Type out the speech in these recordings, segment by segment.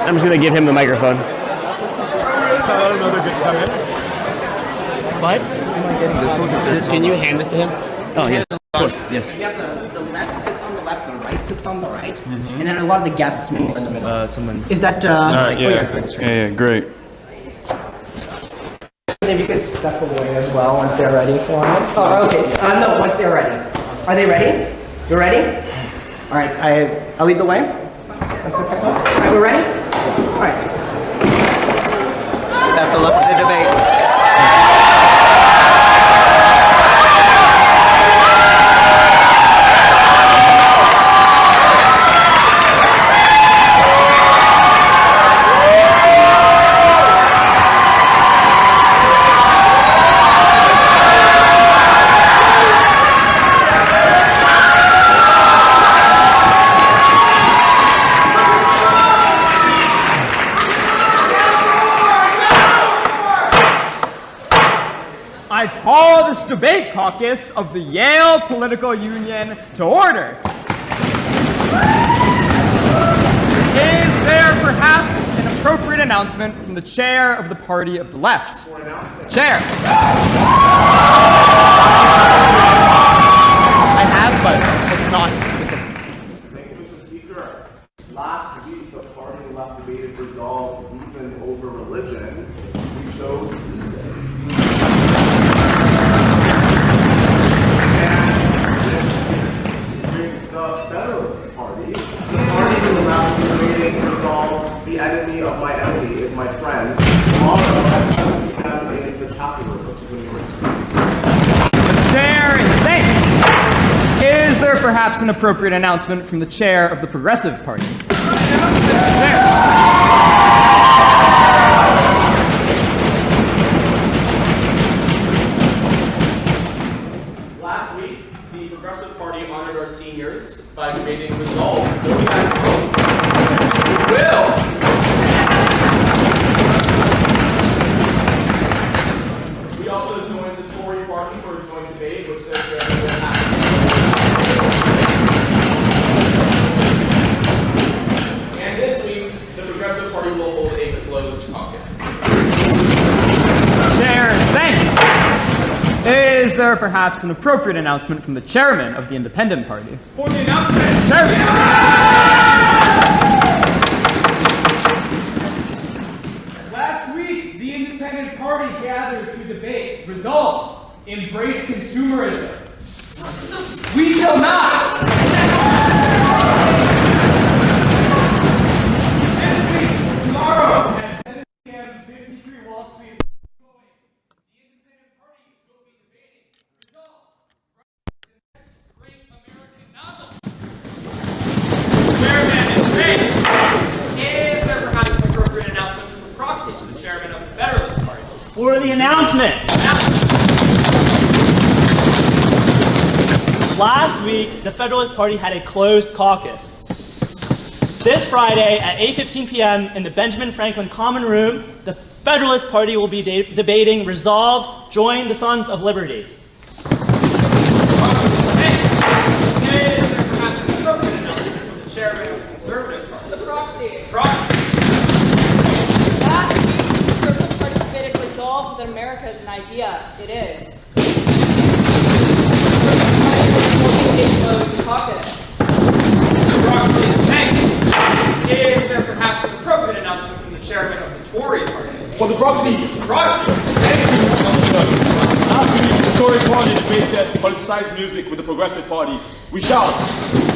I'm just going to give him the microphone. Tell another good to come in. What? Can you hand this to him? Oh, yes. Of course, yes. We have the left sits on the left, the right sits on the right, and then a lot of the guests mix in the middle. Someone. Is that, Yeah, great. Maybe you could step away as well once they're ready for it. Oh, okay. No, once they're ready. Are they ready? You're ready? All right, I'll lead the way. That's okay. All right, we're ready? All right. That's a look at the debate. I call this debate caucus of the Yale Political Union to order. Is there perhaps an appropriate announcement from the chair of the party of the left? Chair. I have, but it's not. Thank you, Mr. Speaker. Last week, the party of the left debated resolved reason over religion. We chose reason. With the Federalist Party, the party who allowed debating resolve the enemy of my enemy is my friend. Tomorrow at 7 p.m. in the chapel room of the university. The chair is thanked. Is there perhaps an appropriate announcement from the chair of the Progressive Party? Chair. Last week, the Progressive Party honored our seniors by debating resolve. We also joined the Tory Party for a joint debate, which says that will happen. And this week, the Progressive Party will hold a closed caucus. Chair is thanked. Is there perhaps an appropriate announcement from the chairman of the Independent Party? For the announcement, Chairman. Last week, the Independent Party gathered to debate, resolve, embrace consumerism. We shall not. Next week, tomorrow, at 7 p.m. 53 Wall Street, the Independent Party will be debating, resolve, great American novel. Chairman is ready. Is there perhaps an appropriate announcement from the proxy to the chairman of the Federalist Party? For the announcement. Last week, the Federalist Party had a closed caucus. This Friday at 8:15 p.m. in the Benjamin Franklin Common Room, the Federalist Party will be debating resolve, join the Sons of Liberty. Is there perhaps an appropriate announcement from the chairman of the Conservative Party? The proxy. Proxy. Last week, the Conservative Party debated resolved that America is an idea. It is. Closed caucus. The proxy is thanked. Is there perhaps an appropriate announcement from the chairman of the Tory Party? For the proxy. Proxy. Last week, the Tory Party debated politicized music with the Progressive Party. We shall.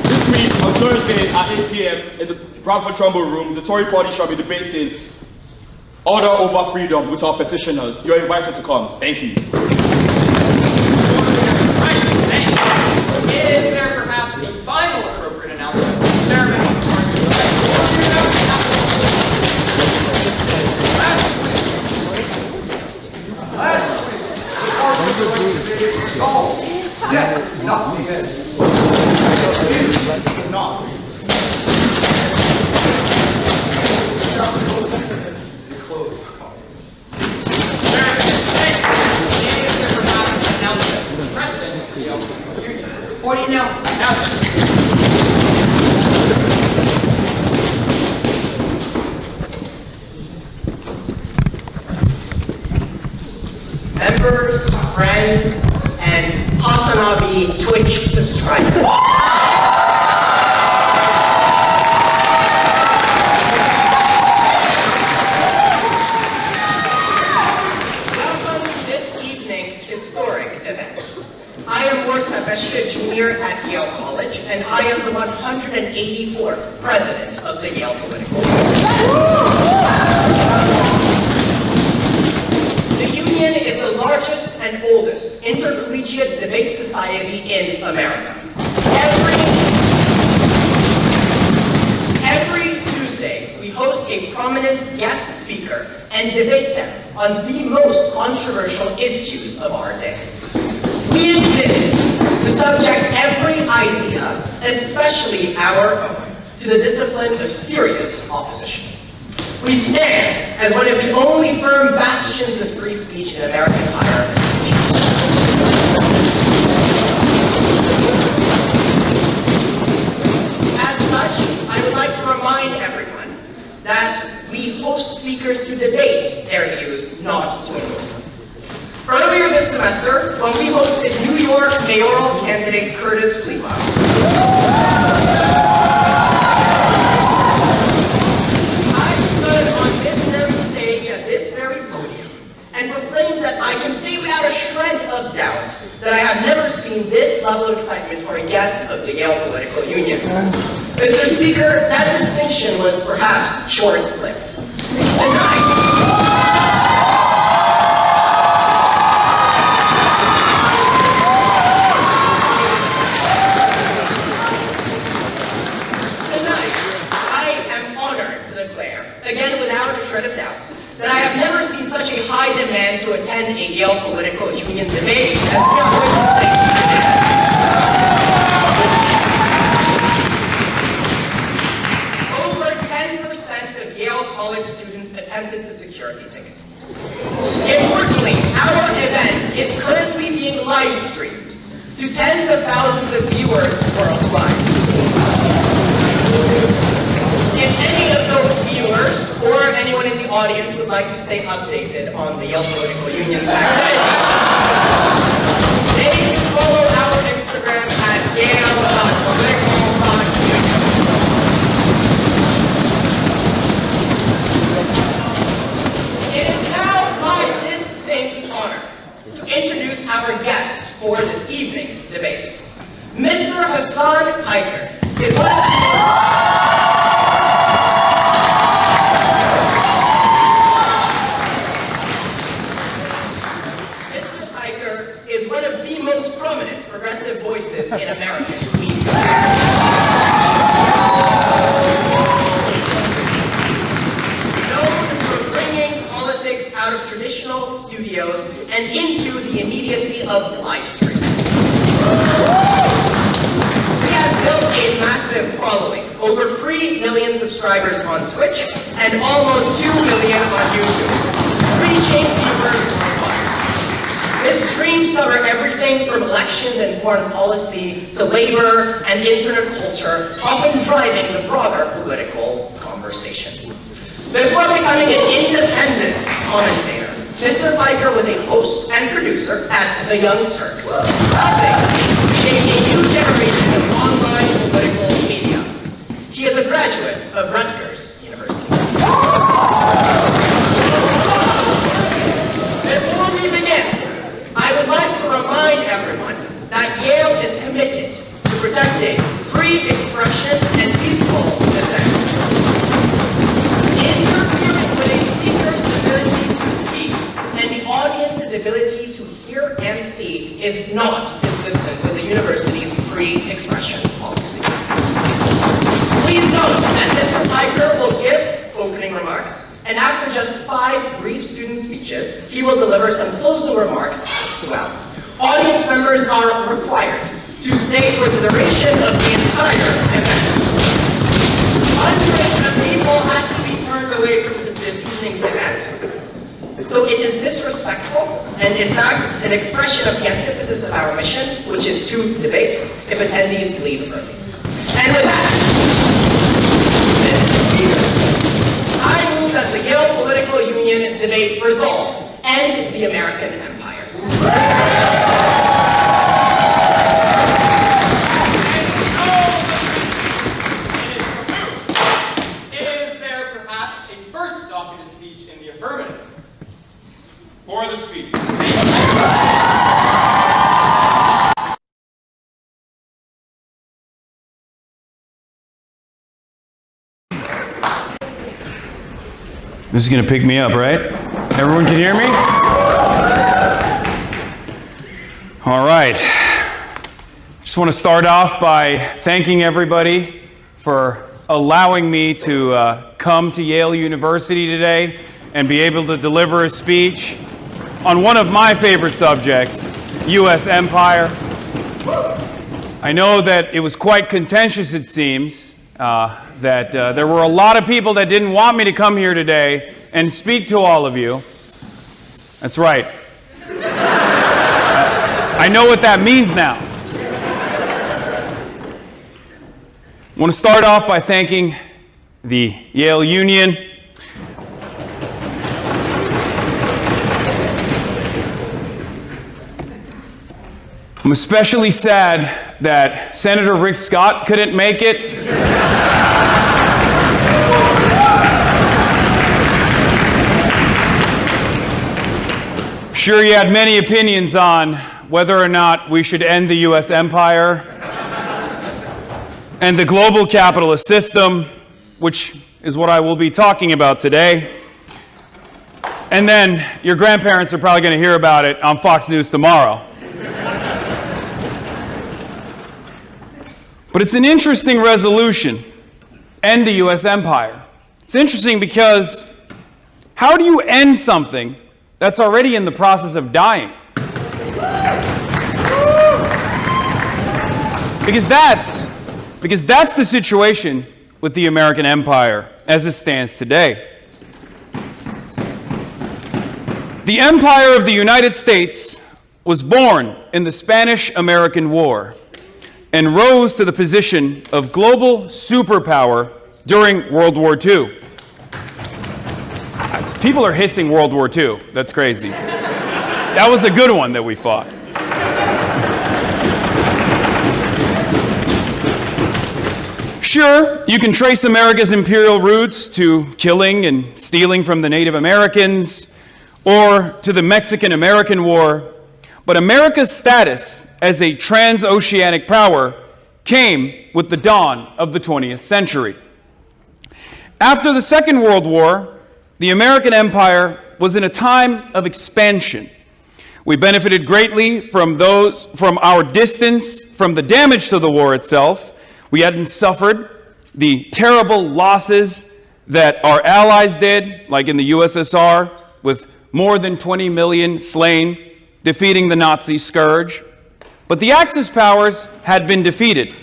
This week, on Thursday at 8 p.m. in the Bradford Trumbull Room, the Tory Party shall be debating order over freedom with our petitioners. You are invited to come. Thank you. Right, thank you. Is there perhaps a final appropriate announcement from the chairman of the Party? Is there members, friends, and HasanAbi Twitch subscribers. Welcome to this evening's historic event. I am Hasan Piker, Jr. at Yale College, and I am the 184th president of the Yale Political Union. The union is the largest and oldest intercollegiate debate society in America. Every Tuesday, we host a prominent guest speaker and debate them on the most controversial issues of our day. We exist to subject every idea, especially our own, to the discipline of serious opposition. We stand as one of the only firm bastions of free speech in American higher education. As such, I would like to remind everyone that we host speakers to debate their views, not to endorse them. Earlier this semester, when we hosted New York mayoral candidate Curtis Flewa, I stood on this very stage at this very podium and proclaimed that I can say without a shred of doubt that I have never seen this level of excitement for a guest of the Yale Political Union. Mr. Speaker, that distinction was perhaps short-lived. That I have never seen such a high demand to attend a Yale Political Union debate as we are witnessing today. Over 10% of Yale College students attempted to secure a ticket. Importantly, our event is currently being live streamed to tens of thousands of viewers worldwide. If any of those viewers or anyone in the audience would like to stay updated on the Yale Political Union's activity, they can follow our Instagram at yale.political.union. It is now my distinct honor to introduce our guest for this evening's debate. Mr. Hasan Piker is one of the progressive voices in American media. Known for bringing politics out of traditional studios and into the immediacy of live streams. He has built a massive following, over 3 million subscribers on Twitch and almost 2 million on YouTube, reaching viewers worldwide. His streams cover everything from elections and foreign policy to labor and internet culture, often driving the broader political conversation. Before becoming an independent commentator, Mr. Piker was a host and producer at The Young Turks, helping shape a new generation of online political media. He is a graduate of Rutgers University. Before we begin, I would like to remind everyone that Yale is committed to protecting free expression and peaceful dissent. Interfering with a speaker's ability to speak and the audience's ability to hear and see is not consistent with the university's free expression policy. Please note that Mr. Piker will give opening remarks, and after just 5 brief student speeches, he will deliver some closing remarks as well. Audience members are required to stay for the duration of the entire event. Hundreds of people had to be turned away from this evening's event. So it is disrespectful, and in fact, an expression of the antithesis of our mission, which is to debate, if attendees leave early. And with that, Mr. Speaker, I move that the Yale Political Union debate resolve end the American Empire. Is there perhaps a first docketed speech in the affirmative? For the speech. This is going to pick me up, right? Everyone can hear me? All right. Just want to start off by thanking everybody for allowing me to come to Yale University today and be able to deliver a speech on one of my favorite subjects, U.S. empire. I know that it was quite contentious, it seems, that there were a lot of people that didn't want me to come here today and speak to all of you. That's right. I know what that means now. I want to start off by thanking the Yale Union. I'm especially sad that Senator Rick Scott couldn't make it. Sure, he had many opinions on whether or not we should end the U.S. empire and the global capitalist system, which is what I will be talking about today. And then your grandparents are probably going to hear about it on Fox News tomorrow. But it's an interesting resolution, end the U.S. empire. It's interesting because how do you end something that's already in the process of dying? Because that's the situation with the American empire as it stands today. The empire of the United States was born in the Spanish-American War and rose to the position of global superpower during World War II. People are hissing World War II. That's crazy. That was a good one that we fought. Sure, you can trace America's imperial roots to killing and stealing from the Native Americans or to the Mexican-American War, but America's status as a transoceanic power came with the dawn of the 20th century. After the Second World War, the American empire was in a time of expansion. We benefited greatly from our distance from the damage to the war itself. We hadn't suffered the terrible losses that our allies did, like in the USSR, with more than 20 million slain, defeating the Nazi scourge. But the Axis powers had been defeated.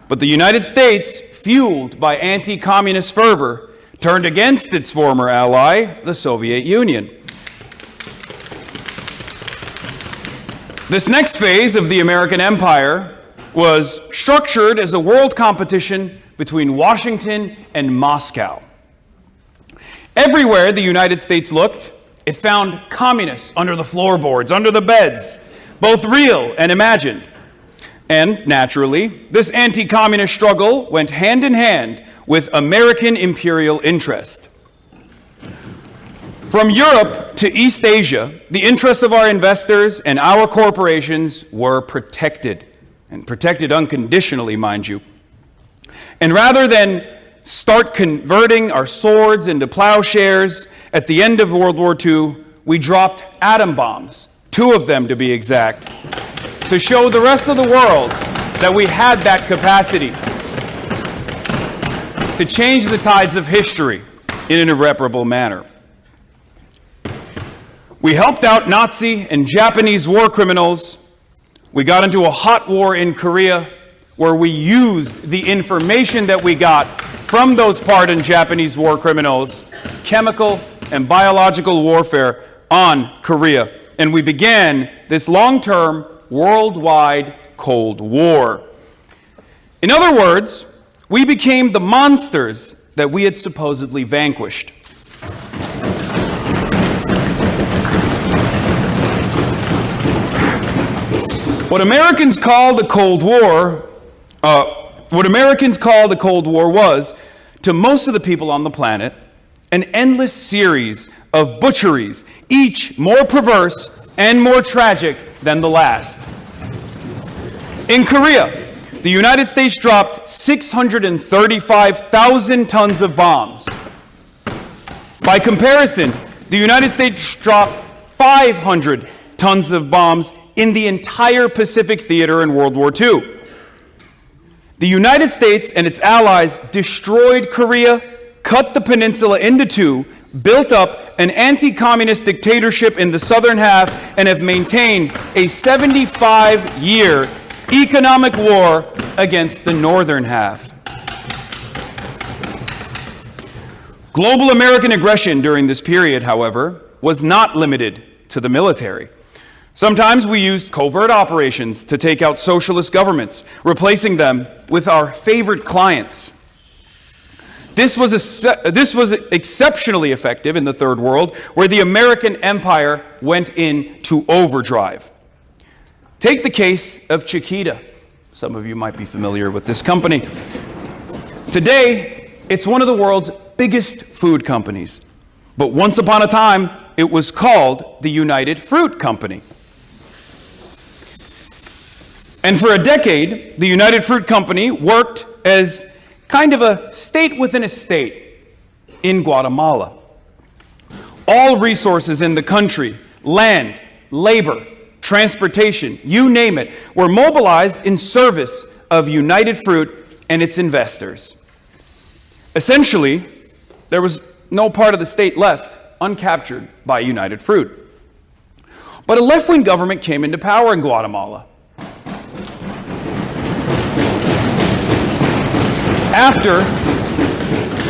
But the United States, fueled by anti-communist fervor, turned against its former ally, the Soviet Union. This next phase of the American empire was structured as a world competition between Washington and Moscow. Everywhere the United States looked, it found communists under the floorboards, under the beds, both real and imagined. And naturally, this anti-communist struggle went hand in hand with American imperial interest. From Europe to East Asia, the interests of our investors and our corporations were protected, and protected unconditionally, mind you. And rather than start converting our swords into plowshares, at the end of World War II, we dropped atom bombs, 2 of them to be exact, to show the rest of the world that we had that capacity to change the tides of history in an irreparable manner. We helped out Nazi and Japanese war criminals. We got into a hot war in Korea where we used the information that we got from those pardoned Japanese war criminals, chemical and biological warfare on Korea. And we began this long-term worldwide Cold War. In other words, we became the monsters that we had supposedly vanquished. What Americans call the Cold War, was, to most of the people on the planet, an endless series of butcheries, each more perverse and more tragic than the last. In Korea, the United States dropped 635,000 tons of bombs. By comparison, the United States dropped 500 tons of bombs in the entire Pacific theater in World War II. The United States and its allies destroyed Korea, cut the peninsula into two, built up an anti-communist dictatorship in the southern half, and have maintained a 75-year economic war against the northern half. Global American aggression during this period, however, was not limited to the military. Sometimes we used covert operations to take out socialist governments, replacing them with our favorite clients. This was exceptionally effective in the Third World, where the American empire went into overdrive. Take the case of Chiquita. Some of you might be familiar with this company. Today, it's one of the world's biggest food companies. But once upon a time, it was called the United Fruit Company. And for a decade, the United Fruit Company worked as kind of a state within a state in Guatemala. All resources in the country, land, labor, transportation, you name it, were mobilized in service of United Fruit and its investors. Essentially, there was no part of the state left uncaptured by United Fruit. But a left-wing government came into power in Guatemala. After a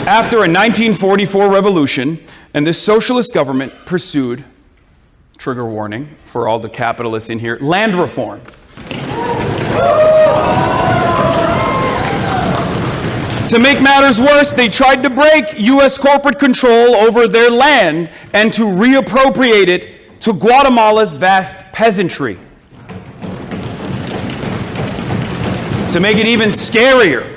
1944 revolution, and this socialist government pursued, trigger warning for all the capitalists in here, land reform. To make matters worse, they tried to break U.S. corporate control over their land and to reappropriate it to Guatemala's vast peasantry. To make it even scarier,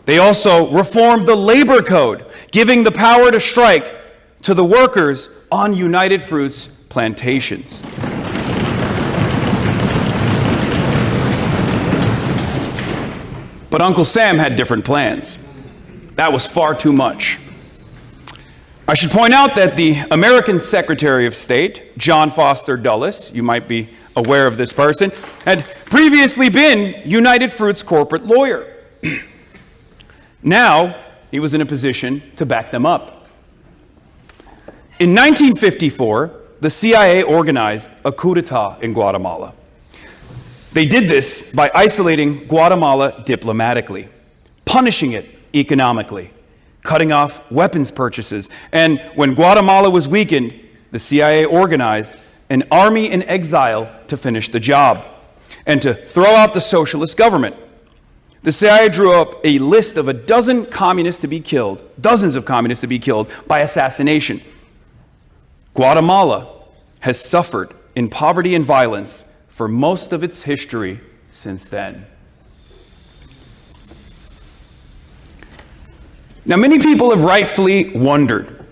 they also reformed the labor code, giving the power to strike to the workers on United Fruit's plantations. But Uncle Sam had different plans. That was far too much. I should point out that the American Secretary of State, John Foster Dulles, you might be aware of this person, had previously been United Fruit's corporate lawyer. Now, he was in a position to back them up. In 1954, the CIA organized a coup d'etat in Guatemala. They did this by isolating Guatemala diplomatically, punishing it economically, cutting off weapons purchases, and when Guatemala was weakened, the CIA organized an army in exile to finish the job and to throw out the socialist government. The CIA drew up a list of dozens of communists to be killed by assassination. Guatemala has suffered in poverty and violence for most of its history since then. Now, many people have rightfully wondered,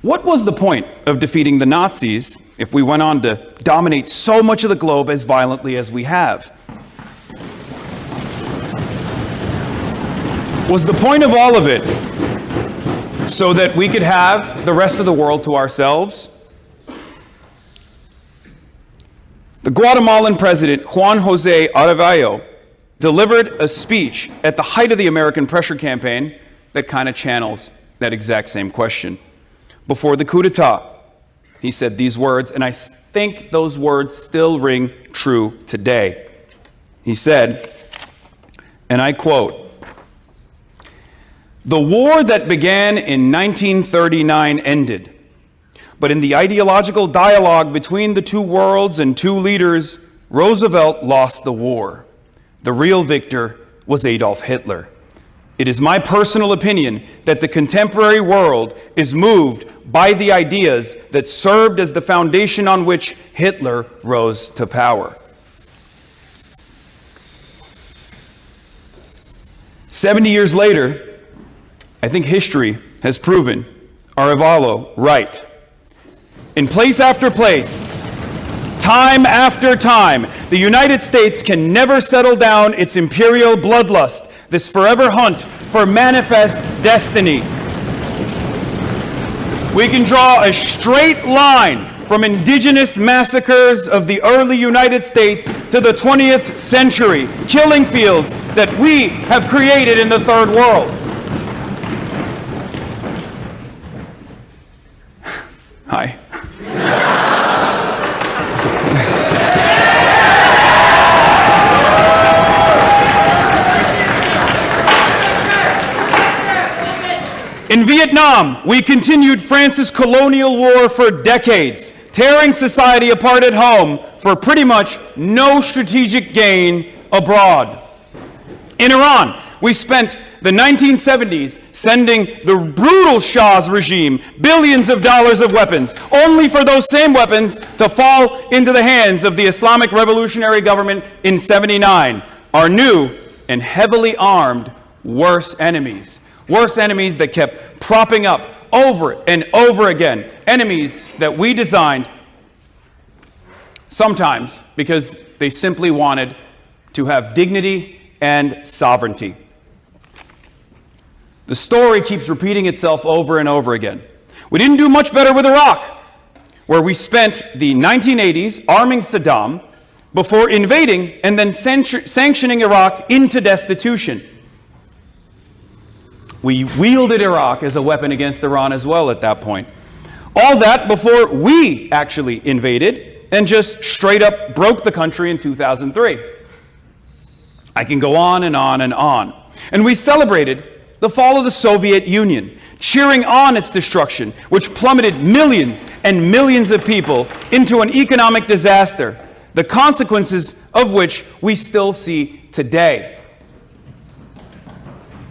what was the point of defeating the Nazis if we went on to dominate so much of the globe as violently as we have? Was the point of all of it so that we could have the rest of the world to ourselves? The Guatemalan president, Juan José Arevalo, delivered a speech at the height of the American pressure campaign that kind of channels that exact same question. Before the coup d'etat, he said these words, and I think those words still ring true today. He said, and I quote, "The war that began in 1939 ended, but in the ideological dialogue between the two worlds and two leaders, Roosevelt lost the war. The real victor was Adolf Hitler. It is my personal opinion that the contemporary world is moved by the ideas that served as the foundation on which Hitler rose to power." 70 years later, I think history has proven Arevalo right. In place after place, time after time, the United States can never settle down its imperial bloodlust, this forever hunt for manifest destiny. We can draw a straight line from indigenous massacres of the early United States to the 20th century, killing fields that we have created in the Third World. Hi. In Vietnam, we continued France's colonial war for decades, tearing society apart at home for pretty much no strategic gain abroad. In Iran, we spent the 1970s sending the brutal Shah's regime billions of dollars of weapons, only for those same weapons to fall into the hands of the Islamic Revolutionary Government in '79, our new and heavily armed worst enemies. Worst enemies that kept propping up over and over again. Enemies that we designed sometimes because they simply wanted to have dignity and sovereignty. The story keeps repeating itself over and over again. We didn't do much better with Iraq, where we spent the 1980s arming Saddam before invading and then sanctioning Iraq into destitution. We wielded Iraq as a weapon against Iran as well at that point. All that before we actually invaded and just straight up broke the country in 2003. I can go on and on and on. And we celebrated the fall of the Soviet Union, cheering on its destruction, which plummeted millions and millions of people into an economic disaster, the consequences of which we still see today.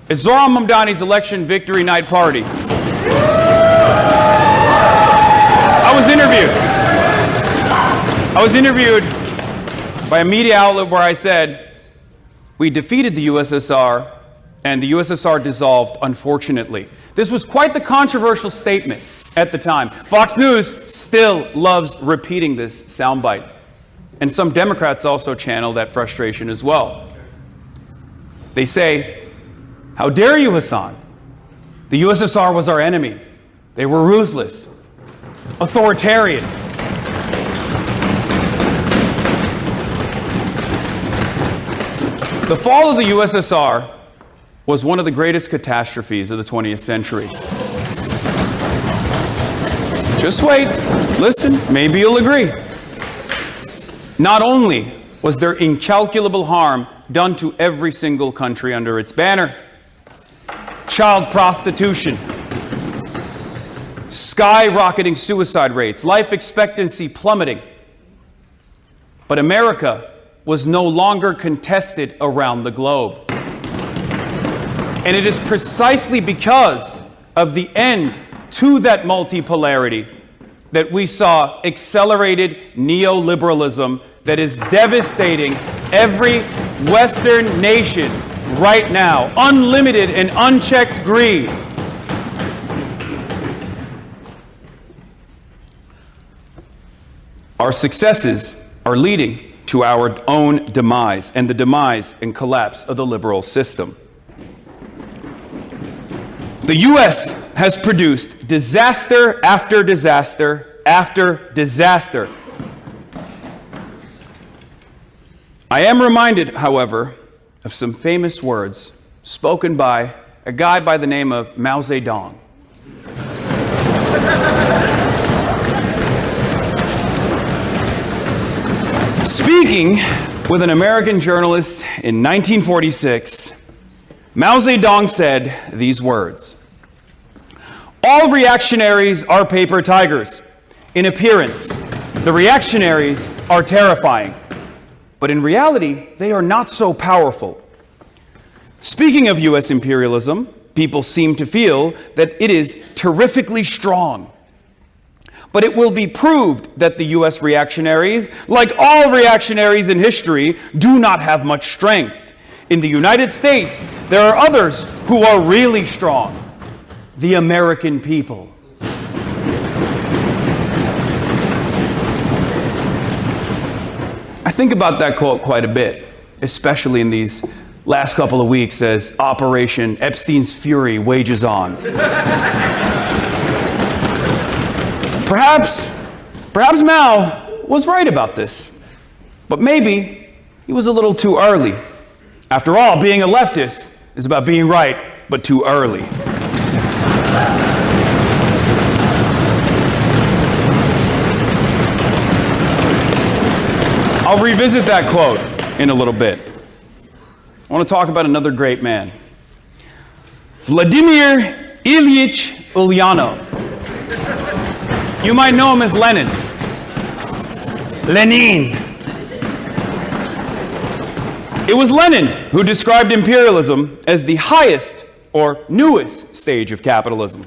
At Zohran Mamdani's election victory night party, I was interviewed by a media outlet where I said, we defeated the USSR and the USSR dissolved, unfortunately. This was quite the controversial statement at the time. Fox News still loves repeating this soundbite. And some Democrats also channel that frustration as well. They say, how dare you, Hasan? The USSR was our enemy. They were ruthless, authoritarian. The fall of the USSR was one of the greatest catastrophes of the 20th century. Just wait, listen, maybe you'll agree. Not only was there incalculable harm done to every single country under its banner, child prostitution, skyrocketing suicide rates, life expectancy plummeting. But America was no longer contested around the globe. And it is precisely because of the end to that multipolarity that we saw accelerated neoliberalism that is devastating every Western nation right now. Unlimited and unchecked greed. Our successes are leading to our own demise and the demise and collapse of the liberal system. The U.S. has produced disaster after disaster after disaster. I am reminded, however, of some famous words spoken by a guy by the name of Mao Zedong. Speaking with an American journalist in 1946, Mao Zedong said these words: all reactionaries are paper tigers. In appearance, the reactionaries are terrifying. But in reality, they are not so powerful. Speaking of U.S. imperialism, people seem to feel that it is terrifically strong. But it will be proved that the U.S. reactionaries, like all reactionaries in history, do not have much strength. In the United States, there are others who are really strong. The American people. I think about that quote quite a bit, especially in these last couple of weeks as Operation Epstein's Fury wages on. Perhaps Mao was right about this, but maybe he was a little too early. After all, being a leftist is about being right, but too early. I'll revisit that quote in a little bit. I want to talk about another great man, Vladimir Ilyich Ulyanov. You might know him as Lenin. Lenin. It was Lenin who described imperialism as the highest or newest stage of capitalism.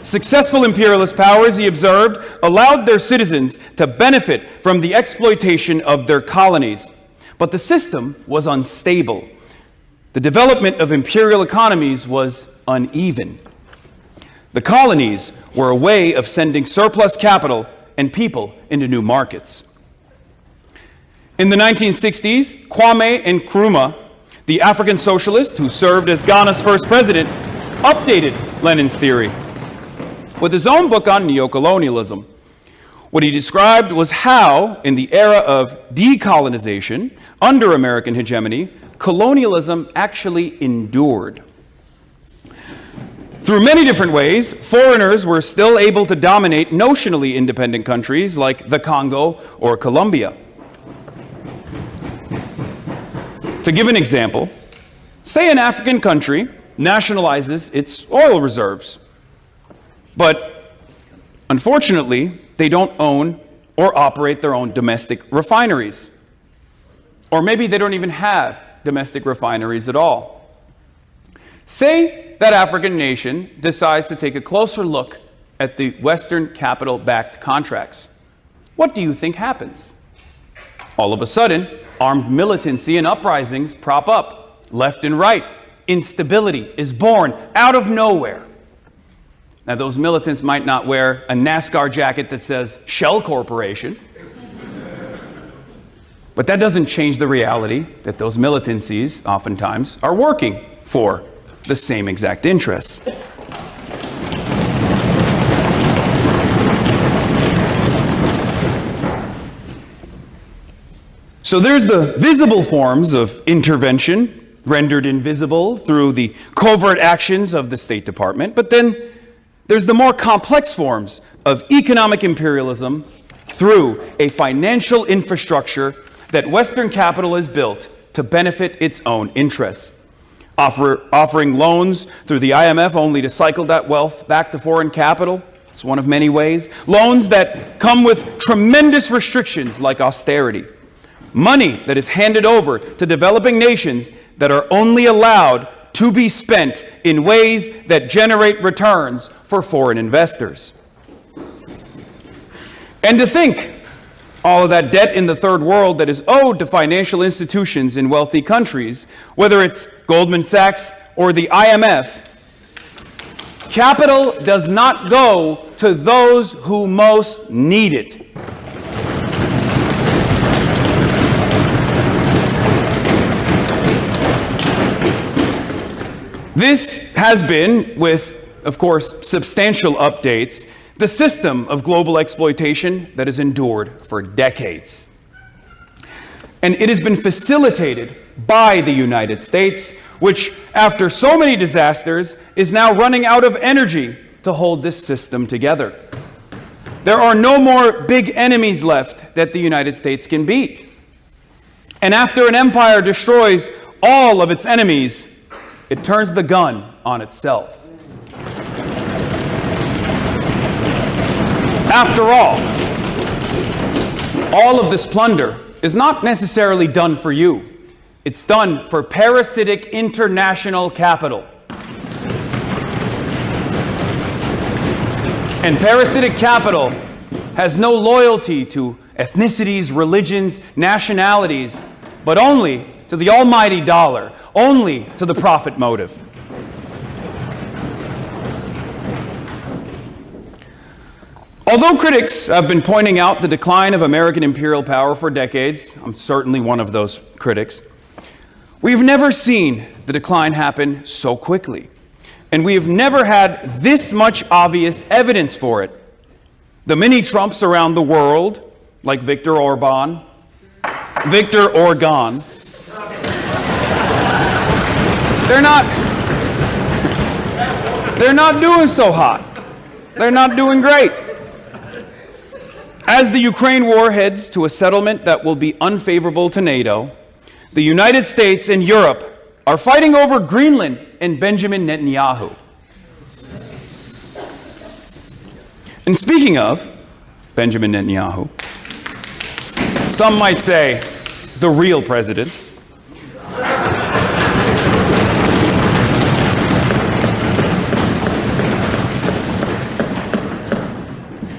Successful imperialist powers, he observed, allowed their citizens to benefit from the exploitation of their colonies. But the system was unstable. The development of imperial economies was uneven. The colonies were a way of sending surplus capital and people into new markets. In the 1960s, Kwame Nkrumah, the African socialist who served as Ghana's first president, updated Lenin's theory with his own book on neocolonialism. What he described was how, in the era of decolonization, under American hegemony, colonialism actually endured. Through many different ways, foreigners were still able to dominate notionally independent countries like the Congo or Colombia. To give an example, say an African country nationalizes its oil reserves, but unfortunately, they don't own or operate their own domestic refineries. Or maybe they don't even have domestic refineries at all. Say that African nation decides to take a closer look at the Western capital-backed contracts. What do you think happens? All of a sudden, armed militancy and uprisings prop up, left and right. Instability is born out of nowhere. Now, those militants might not wear a NASCAR jacket that says Shell Corporation, but that doesn't change the reality that those militancies oftentimes are working for the same exact interests. So there's the visible forms of intervention, rendered invisible through the covert actions of the State Department, but then there's the more complex forms of economic imperialism through a financial infrastructure that Western capital has built to benefit its own interests, offering loans through the IMF only to cycle that wealth back to foreign capital. It's one of many ways. Loans that come with tremendous restrictions like austerity. Money that is handed over to developing nations that are only allowed to be spent in ways that generate returns for foreign investors. And to think all of that debt in the third world that is owed to financial institutions in wealthy countries, whether it's Goldman Sachs or the IMF, capital does not go to those who most need it. This has been, with, of course, substantial updates, the system of global exploitation that has endured for decades. And it has been facilitated by the United States, which, after so many disasters, is now running out of energy to hold this system together. There are no more big enemies left that the United States can beat. And after an empire destroys all of its enemies, it turns the gun on itself. After all of this plunder is not necessarily done for you. It's done for parasitic international capital. And parasitic capital has no loyalty to ethnicities, religions, nationalities, but only to the almighty dollar, only to the profit motive. Although critics have been pointing out the decline of American imperial power for decades, I'm certainly one of those critics, we've never seen the decline happen so quickly. And we have never had this much obvious evidence for it. The mini-Trumps around the world, like Viktor Orban, they're not doing so hot. They're not doing great. As the Ukraine war heads to a settlement that will be unfavorable to NATO, the United States and Europe are fighting over Greenland and Benjamin Netanyahu. And speaking of Benjamin Netanyahu, some might say the real president,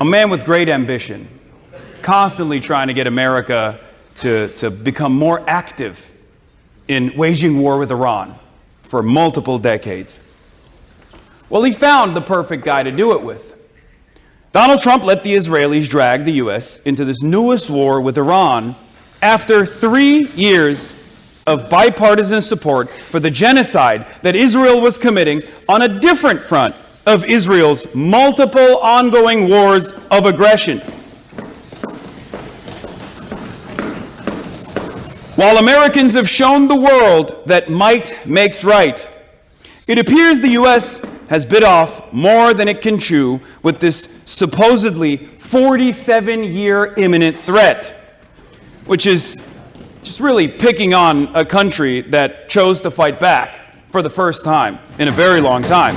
a man with great ambition, constantly trying to get America to become more active in waging war with Iran for multiple decades. Well, he found the perfect guy to do it with. Donald Trump let the Israelis drag the U.S. into this newest war with Iran after 3 years of bipartisan support for the genocide that Israel was committing on a different front of Israel's multiple ongoing wars of aggression. While Americans have shown the world that might makes right, it appears the U.S. has bit off more than it can chew with this supposedly 47-year imminent threat, which is just really picking on a country that chose to fight back for the first time in a very long time.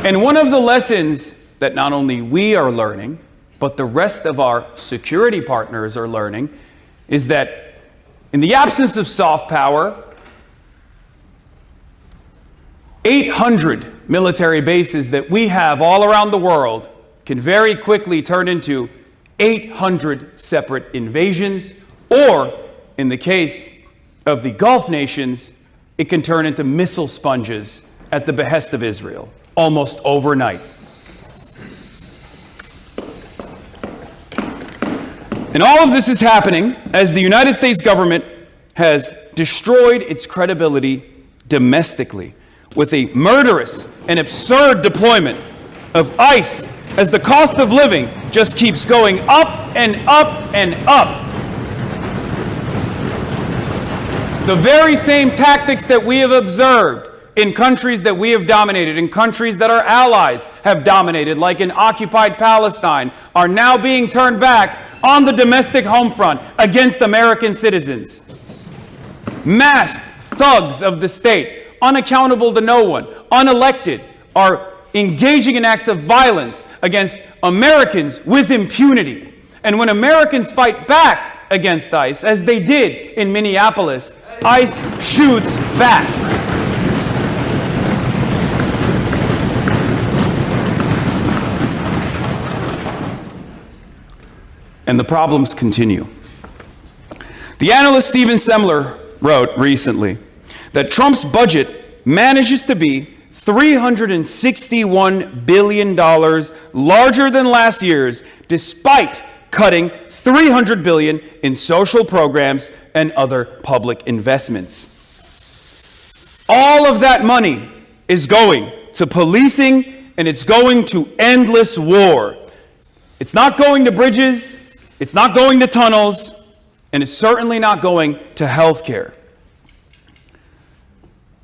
And one of the lessons that not only we are learning, but the rest of our security partners are learning, is that in the absence of soft power, 800 military bases that we have all around the world can very quickly turn into 800 separate invasions, or in the case of the Gulf nations, it can turn into missile sponges at the behest of Israel, almost overnight. And all of this is happening as the United States government has destroyed its credibility domestically with a murderous and absurd deployment of ICE as the cost of living just keeps going up and up and up. The very same tactics that we have observed in countries that we have dominated, in countries that our allies have dominated, like in occupied Palestine, are now being turned back on the domestic home front against American citizens. Masked thugs of the state, unaccountable to no one, unelected, are engaging in acts of violence against Americans with impunity. And when Americans fight back against ICE, as they did in Minneapolis, ICE shoots back. And the problems continue. The analyst Stephen Semler wrote recently that Trump's budget manages to be $361 billion larger than last year's, despite cutting $300 billion in social programs and other public investments. All of that money is going to policing, and it's going to endless war. It's not going to bridges, it's not going to tunnels, and it's certainly not going to health care.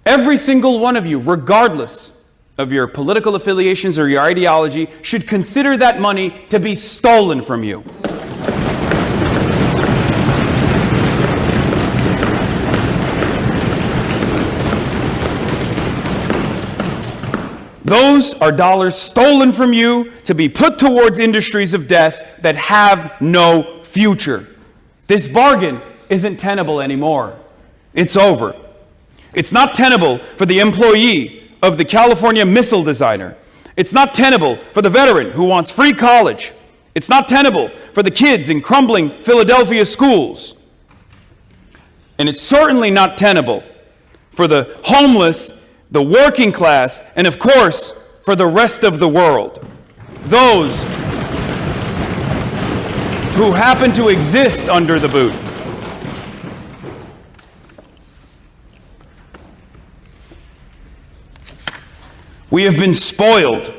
Every single one of you, regardless of your political affiliations or your ideology, should consider that money to be stolen from you. Those are dollars stolen from you to be put towards industries of death that have no future. This bargain isn't tenable anymore. It's over. It's not tenable for the employee of the California missile designer. It's not tenable for the veteran who wants free college. It's not tenable for the kids in crumbling Philadelphia schools. And it's certainly not tenable for the homeless, the working class, and of course, for the rest of the world. Those who happen to exist under the boot. We have been spoiled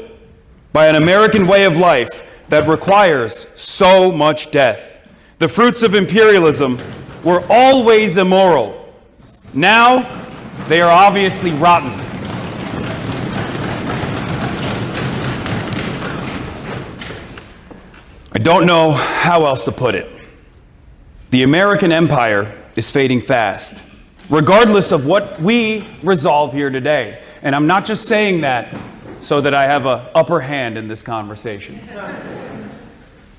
by an American way of life that requires so much death. The fruits of imperialism were always immoral. Now, they are obviously rotten. I don't know how else to put it. The American empire is fading fast, regardless of what we resolve here today. And I'm not just saying that so that I have an upper hand in this conversation.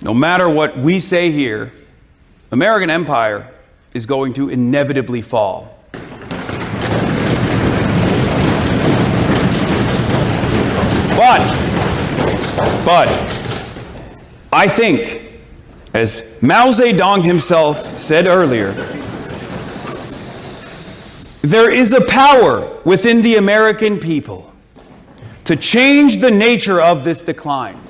No matter what we say here, American empire is going to inevitably fall. But I think, as Mao Zedong himself said earlier, there is a power within the American people to change the nature of this decline.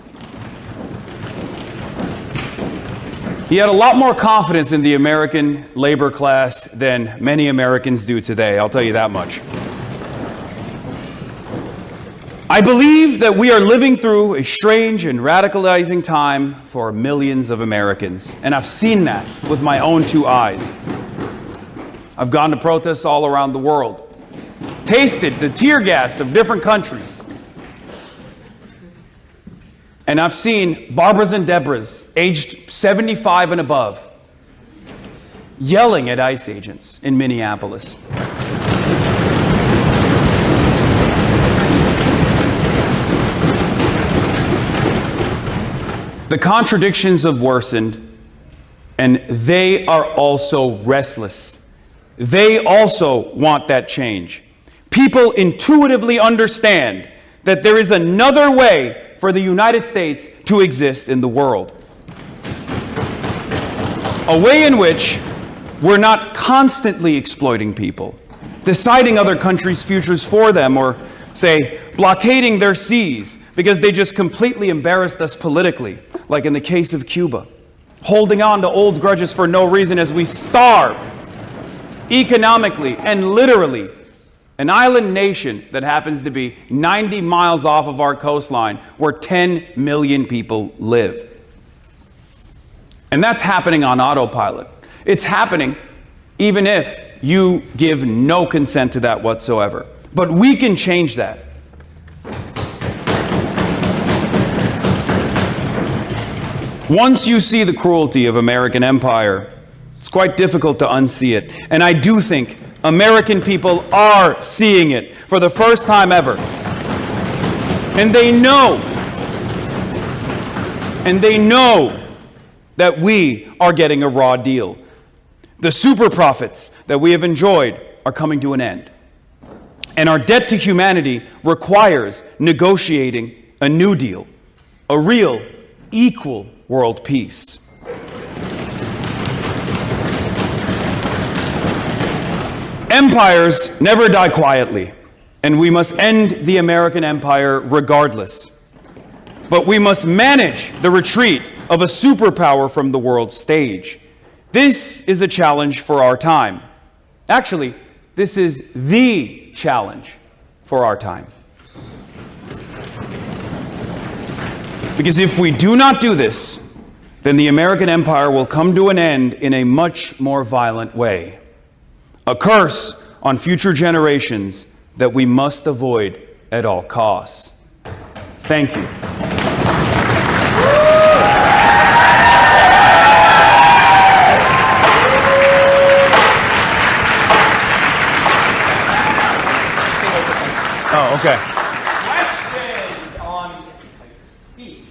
He had a lot more confidence in the American labor class than many Americans do today, I'll tell you that much. I believe that we are living through a strange and radicalizing time for millions of Americans, and I've seen that with my own two eyes. I've gone to protests all around the world, tasted the tear gas of different countries, and I've seen Barbaras and Deborahs, aged 75 and above, yelling at ICE agents in Minneapolis. The contradictions have worsened, and they are also restless. They also want that change. People intuitively understand that there is another way for the United States to exist in the world. A way in which we're not constantly exploiting people, deciding other countries' futures for them, or, say, blockading their seas because they just completely embarrassed us politically, like in the case of Cuba, holding on to old grudges for no reason as we starve economically and literally an island nation that happens to be 90 miles off of our coastline where 10 million people live. And that's happening on autopilot. It's happening even if you give no consent to that whatsoever. But we can change that. Once you see the cruelty of American empire, it's quite difficult to unsee it. And I do think American people are seeing it for the first time ever. And they know that we are getting a raw deal. The super profits that we have enjoyed are coming to an end. And our debt to humanity requires negotiating a new deal, a real, equal world peace. Empires never die quietly, and we must end the American empire regardless. But we must manage the retreat of a superpower from the world stage. This is a challenge for our time. Actually, this is the challenge for our time. Because if we do not do this, then the American empire will come to an end in a much more violent way. A curse on future generations that we must avoid at all costs. Thank you. Oh, okay. Questions on speech?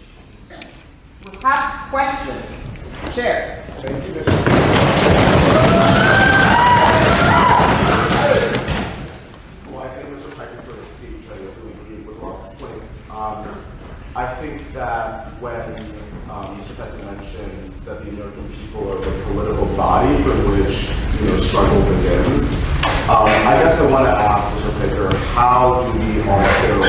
Perhaps questions? Chair. Thank you, Mr. Well, I thank Mr. Piker for his speech. I really agree with all his points. I think that when Mr. Piker mentions that the American people are the political body from which struggle begins, I guess I want to ask Mr. Piker, how do we also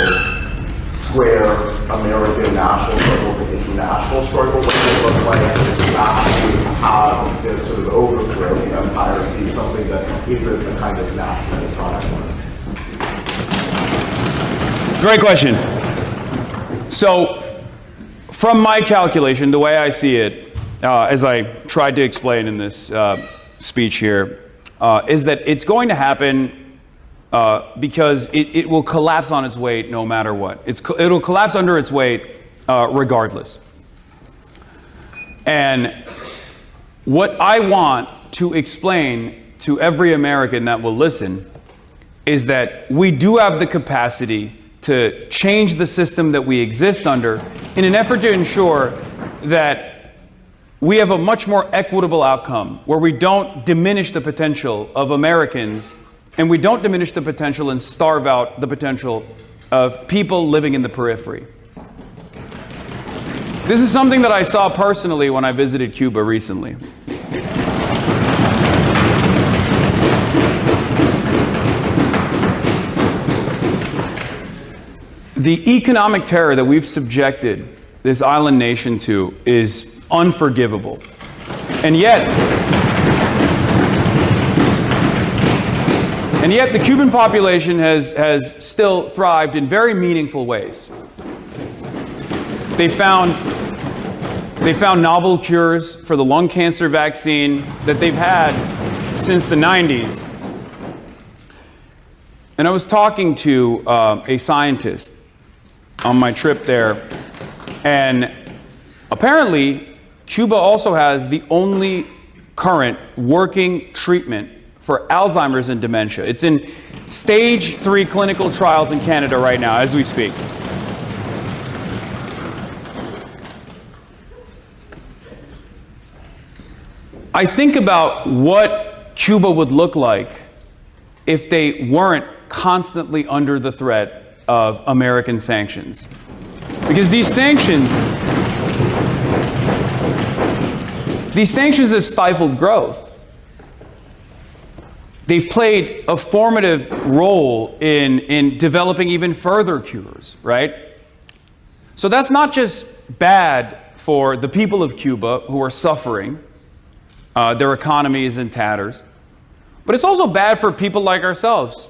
square American national struggle with international struggle? What does it look like to actually have this sort of overthrow the empire be something that isn't a kind of national product? Great question. So, from my calculation, the way I see it, as I tried to explain in this speech here, is that it's going to happen because it will collapse on its weight no matter what. It'll collapse under its weight regardless. And what I want to explain to every American that will listen is that we do have the capacity to change the system that we exist under in an effort to ensure that we have a much more equitable outcome where we don't diminish the potential of Americans and we don't diminish the potential and starve out the potential of people living in the periphery. This is something that I saw personally when I visited Cuba recently. The economic terror that we've subjected this island nation to is unforgivable. And yet the Cuban population has still thrived in very meaningful ways. They found novel cures for the lung cancer vaccine that they've had since the 90s. And I was talking to a scientist on my trip there, and apparently Cuba also has the only current working treatment for Alzheimer's and dementia. It's in stage 3 clinical trials in Canada right now as we speak. I think about what Cuba would look like if they weren't constantly under the threat of American sanctions. Because these sanctions have stifled growth. They've played a formative role in developing even further cures, right? So that's not just bad for the people of Cuba who are suffering. Their economy is in tatters. But it's also bad for people like ourselves.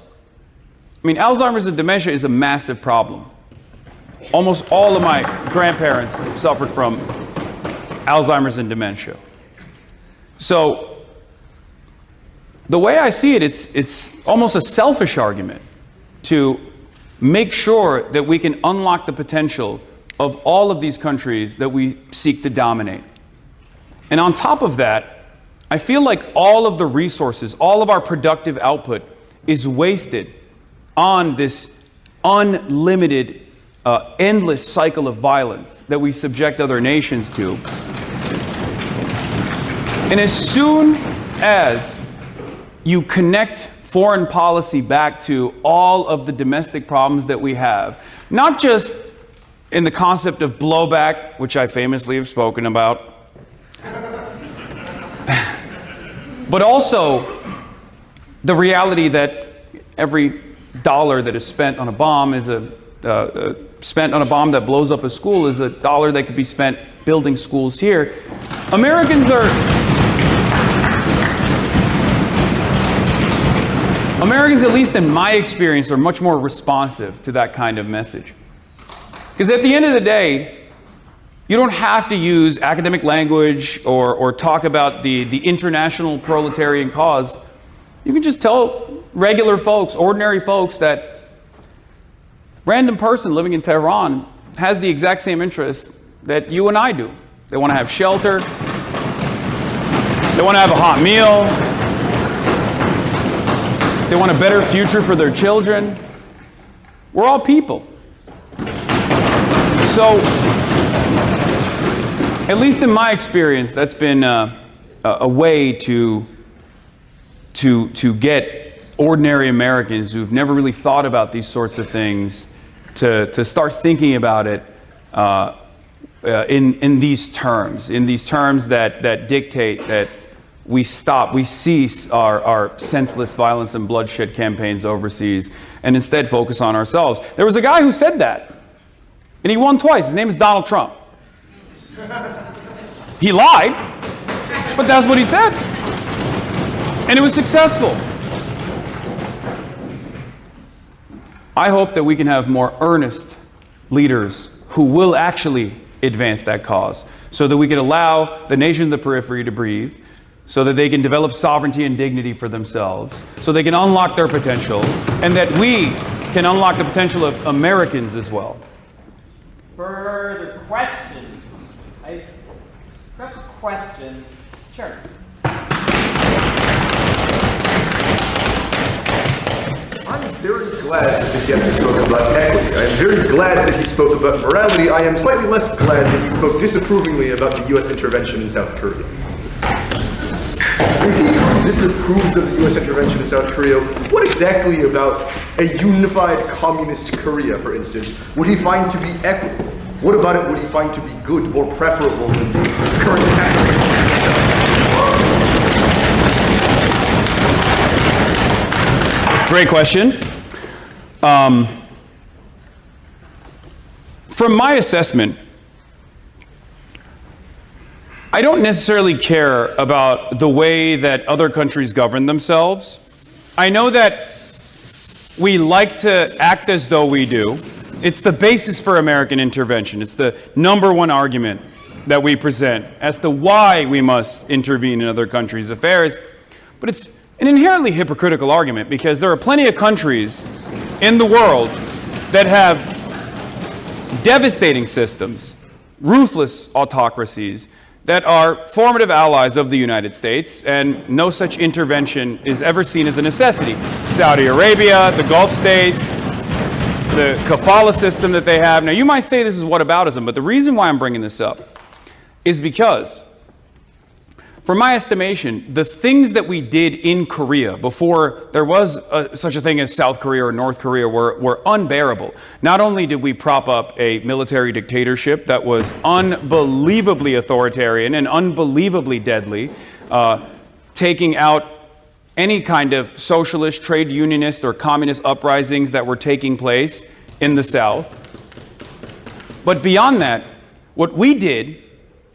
I mean, Alzheimer's and dementia is a massive problem. Almost all of my grandparents suffered from Alzheimer's and dementia. So, the way I see it, it's almost a selfish argument to make sure that we can unlock the potential of all of these countries that we seek to dominate. And on top of that, I feel like all of the resources, all of our productive output is wasted on this unlimited, endless cycle of violence that we subject other nations to. And as soon as you connect foreign policy back to all of the domestic problems that we have, not just in the concept of blowback, which I famously have spoken about, but also the reality that every dollar that is spent on a bomb is spent on a bomb that blows up a school is a dollar that could be spent building schools here. Americans, at least in my experience, are much more responsive to that kind of message. Because at the end of the day, you don't have to use academic language or talk about the international proletarian cause. You can just tell regular folks, ordinary folks, that random person living in Tehran has the exact same interests that you and I do. They want to have shelter. They want to have a hot meal. They want a better future for their children. We're all people. So, at least in my experience, that's been a way to get ordinary Americans who've never really thought about these sorts of things to start thinking about it in these terms that dictate that we cease our senseless violence and bloodshed campaigns overseas and instead focus on ourselves. There was a guy who said that, and he won twice. His name is Donald Trump. He lied, but that's what he said. And it was successful. I hope that we can have more earnest leaders who will actually advance that cause so that we can allow the nation of the periphery to breathe, so that they can develop sovereignty and dignity for themselves, so they can unlock their potential, and that we can unlock the potential of Americans as well. Further questions? Perhaps a question. Sure. I'm very glad that the guest spoke about equity. I am very glad that he spoke about morality. I am slightly less glad that he spoke disapprovingly about the U.S. intervention in South Korea. If he truly disapproves of the U.S. intervention in South Korea, what exactly about a unified communist Korea, for instance, would he find to be equitable? What about it would he find to be good, more preferable than the current pattern? Great question. From my assessment, I don't necessarily care about the way that other countries govern themselves. I know that we like to act as though we do. It's the basis for American intervention. It's the number one argument that we present as to why we must intervene in other countries' affairs. But it's an inherently hypocritical argument because there are plenty of countries in the world that have devastating systems, ruthless autocracies, that are formative allies of the United States, and no such intervention is ever seen as a necessity. Saudi Arabia, the Gulf states, the kafala system that they have. Now, you might say this is whataboutism, but the reason why I'm bringing this up is because, for my estimation, the things that we did in Korea before there was such a thing as South Korea or North Korea were unbearable. Not only did we prop up a military dictatorship that was unbelievably authoritarian and unbelievably deadly, taking out any kind of socialist, trade unionist, or communist uprisings that were taking place in the South. But beyond that, what we did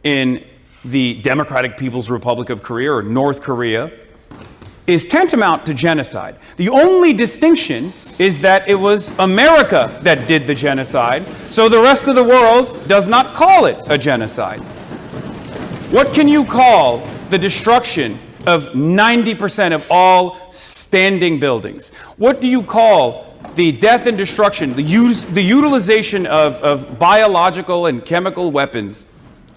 in the Democratic People's Republic of Korea, or North Korea, is tantamount to genocide. The only distinction is that it was America that did the genocide, so the rest of the world does not call it a genocide. What can you call the destruction of 90% of all standing buildings? What do you call the death and destruction, the utilization of biological and chemical weapons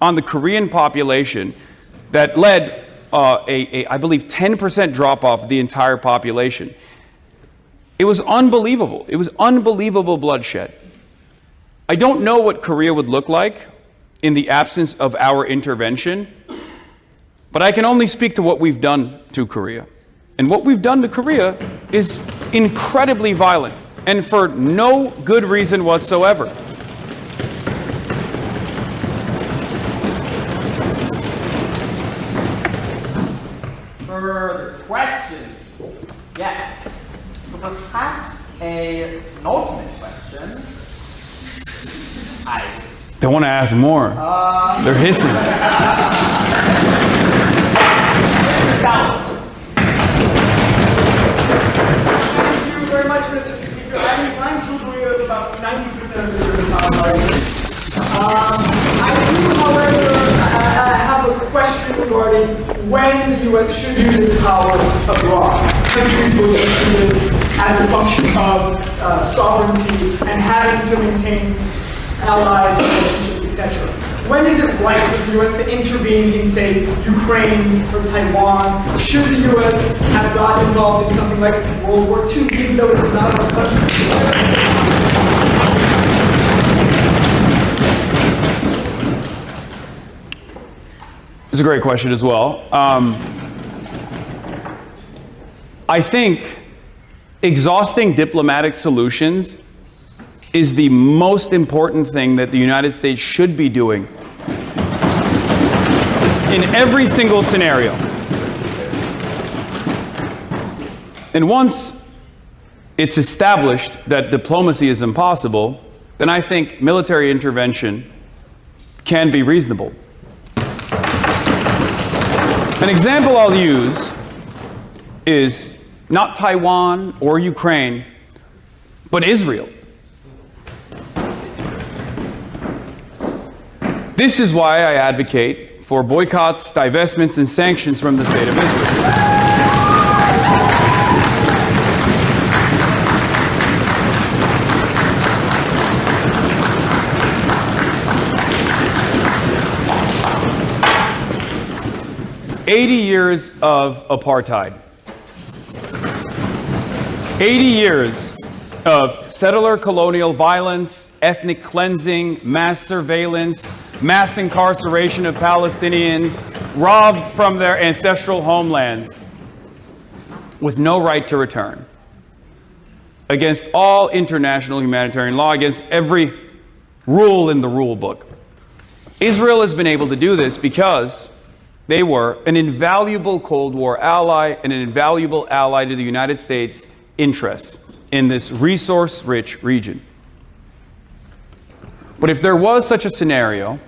on the Korean population that led I believe, 10% drop-off of the entire population? It was unbelievable. It was unbelievable bloodshed. I don't know what Korea would look like in the absence of our intervention, but I can only speak to what we've done to Korea. And what we've done to Korea is incredibly violent, and for no good reason whatsoever. Further questions? Yes. Perhaps an ultimate question. They want to ask more. They're hissing. Thank you very much, Mr. Speaker. I'm truthfully about 90% of the service I do, however, have a question regarding when the U.S. should use its power abroad. Countries will see this as a function of sovereignty and having to maintain allies, relationships, etc. When is it right for the U.S. to intervene in, say, Ukraine or Taiwan? Should the U.S. have gotten involved in something like World War II, even though it's not our country? It's a great question as well. I think exhausting diplomatic solutions is the most important thing that the United States should be doing in every single scenario. And once it's established that diplomacy is impossible, then I think military intervention can be reasonable. An example I'll use is not Taiwan or Ukraine, but Israel. This is why I advocate for boycotts, divestments, and sanctions from the state of Israel. 80 years of apartheid. 80 years of settler colonial violence, ethnic cleansing, mass surveillance, mass incarceration of Palestinians, robbed from their ancestral homelands with no right to return. Against all international humanitarian law, against every rule in the rule book. Israel has been able to do this because they were an invaluable Cold War ally and an invaluable ally to the United States' interests in this resource-rich region. But if there was such a scenario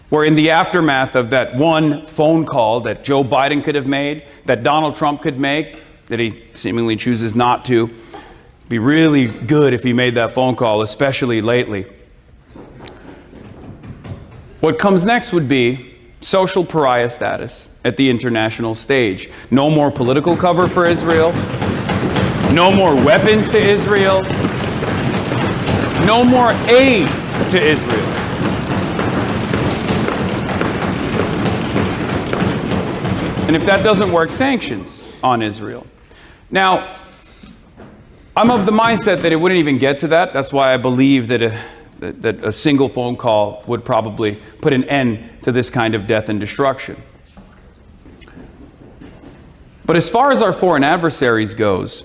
where in the aftermath of that one phone call that Joe Biden could have made, that Donald Trump could make, that he seemingly chooses not to, be really good if he made that phone call, especially lately. What comes next would be social pariah status at the international stage. No more political cover for Israel. No more weapons to Israel. No more aid to Israel. And if that doesn't work, sanctions on Israel. Now, I'm of the mindset that it wouldn't even get to that. That's why I believe that a single phone call would probably put an end to this kind of death and destruction. But as far as our foreign adversaries goes,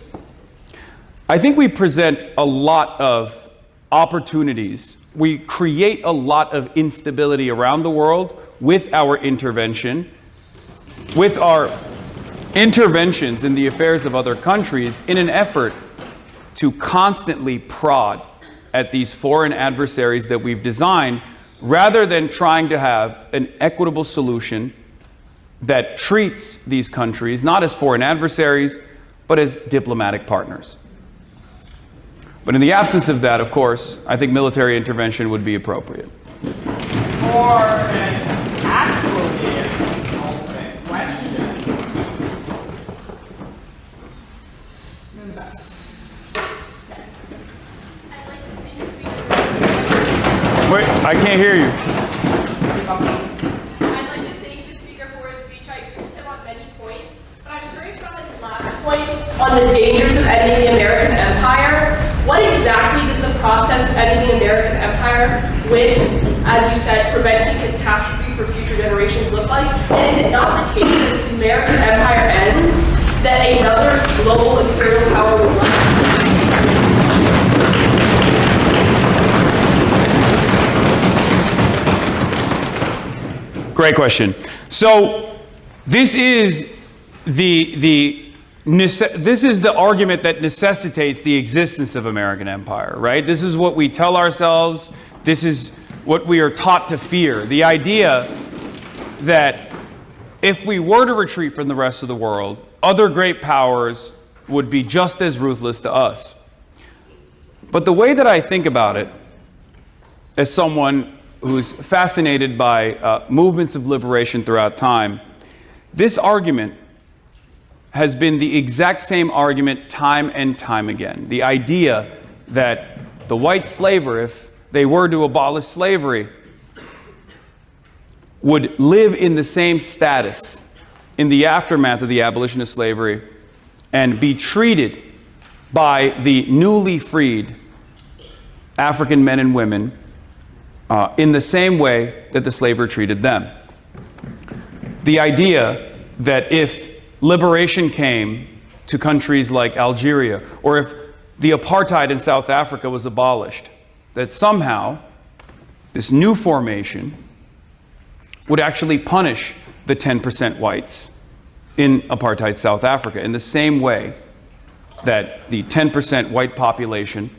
I think we present a lot of opportunities. We create a lot of instability around the world with our intervention, with our interventions in the affairs of other countries in an effort to constantly prod at these foreign adversaries that we've designed, rather than trying to have an equitable solution that treats these countries not as foreign adversaries, but as diplomatic partners. But in the absence of that, of course, I think military intervention would be appropriate. For an actually ultimate question. Wait, I can't hear you. I'd like to thank the speaker for his speech. I agree with him on many points, but I'm curious about his last point on the dangers of ending the American empire. What exactly does the process of ending the American empire with, as you said, preventing catastrophe for future generations look like? And is it not the case that if the American empire ends, that another global imperial power will rise? Great question. So this is this is the argument that necessitates the existence of American empire, right? This is what we tell ourselves. This is what we are taught to fear. The idea that if we were to retreat from the rest of the world, other great powers would be just as ruthless to us. But the way that I think about it, as someone who's fascinated by movements of liberation throughout time, this argument has been the exact same argument time and time again. The idea that the white slaver, if they were to abolish slavery, would live in the same status in the aftermath of the abolition of slavery and be treated by the newly freed African men and women in the same way that the slaver treated them. The idea that if liberation came to countries like Algeria, or if the apartheid in South Africa was abolished, that somehow this new formation would actually punish the 10% whites in apartheid South Africa in the same way that the 10% white population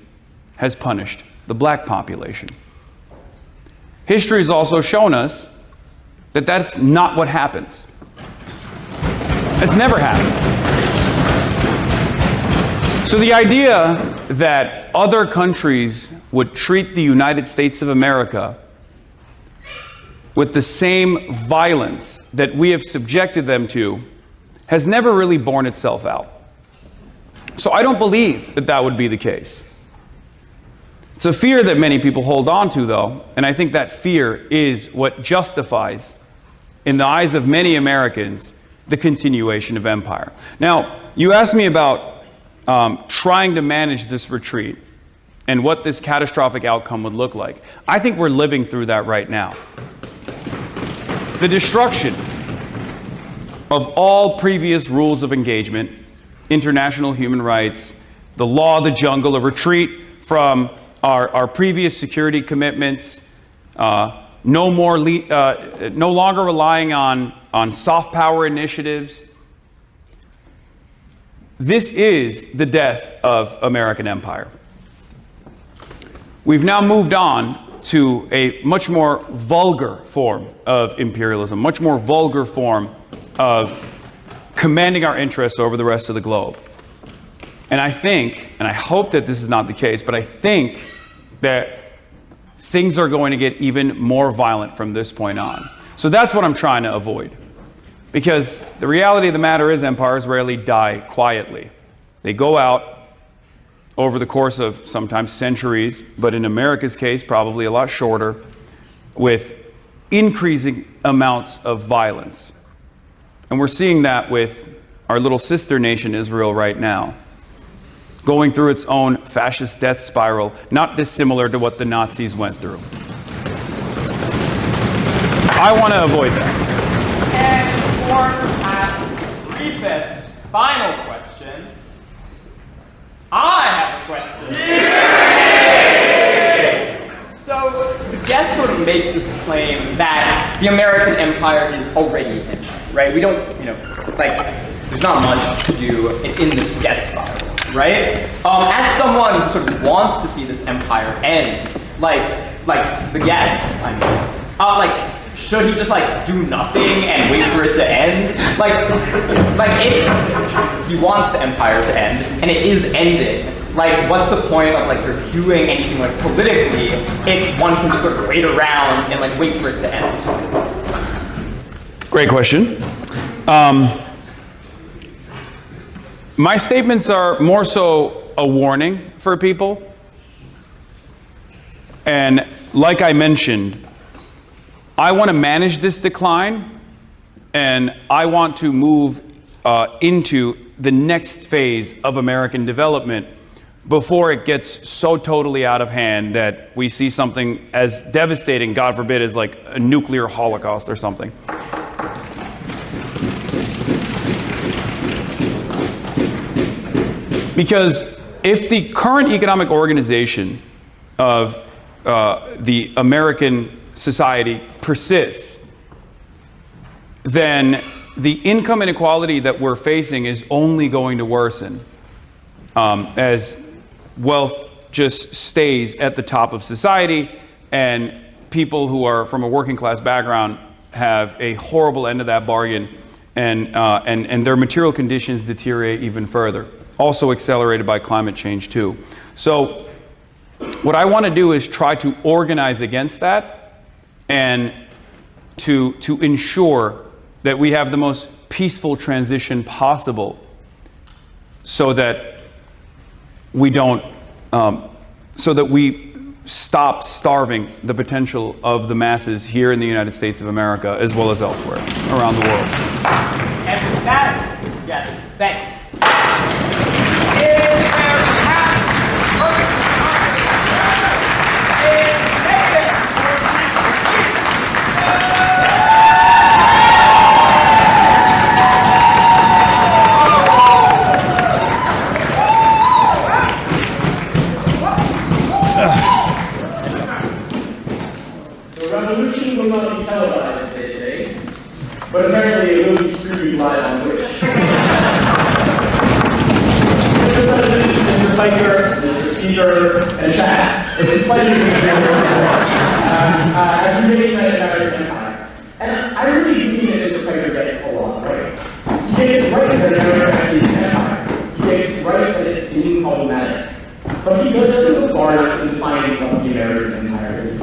has punished the black population. History has also shown us that that's not what happens. It's never happened. So the idea that other countries would treat the United States of America with the same violence that we have subjected them to has never really borne itself out. So I don't believe that that would be the case. It's a fear that many people hold on to, though, and I think that fear is what justifies, in the eyes of many Americans, the continuation of empire. Now, you asked me about trying to manage this retreat and what this catastrophic outcome would look like. I think we're living through that right now. The destruction of all previous rules of engagement, international human rights, the law of the jungle, a retreat from our previous security commitments, no longer relying on soft power initiatives. This is the death of American empire. We've now moved on to a much more vulgar form of imperialism, much more vulgar form of commanding our interests over the rest of the globe. And I think, and I hope that this is not the case, but I think that things are going to get even more violent from this point on. So that's what I'm trying to avoid. Because the reality of the matter is empires rarely die quietly. They go out over the course of sometimes centuries, but in America's case, probably a lot shorter, with increasing amounts of violence. And we're seeing that with our little sister nation, Israel, right now, going through its own fascist death spiral, not dissimilar to what the Nazis went through. I want to avoid that. And for perhaps briefest final question, I have a question. So the guest sort of makes this claim that the American empire is already in, right? We don't, like, there's not much to do. It's in this death spiral, right? As someone who sort of wants to see this empire end, like the guest, I mean, should he just do nothing and wait for it to end? Like if he wants the empire to end and it is ending, what's the point of sort of doing anything politically if one can just sort of wait around and wait for it to end? Great question. My statements are more so a warning for people. And like I mentioned, I want to manage this decline, and I want to move into the next phase of American development before it gets so totally out of hand that we see something as devastating, God forbid, as a nuclear holocaust or something. Because if the current economic organization of the American society persists, then the income inequality that we're facing is only going to worsen as wealth just stays at the top of society, and people who are from a working class background have a horrible end of that bargain, and their material conditions deteriorate even further, also accelerated by climate change too. So what I want to do is try to organize against that and to ensure that we have the most peaceful transition possible, so that we don't, so that we stop starving the potential of the masses here in the United States of America as well as elsewhere around the world. And with that, yes, thanks. Is there perhaps The revolution will not be televised, they say, but apparently it will be streamed live on Twitch. Mr. President, Mr. Piker, Mr. Speaker, and chat, it's a pleasure to be here. As you may say, American Empire. And I really think that Mr. Piker gets a lot right. He gets it right that America is an empire. He gets it right that it's problematic. But he doesn't go far enough in defining what the American Empire is.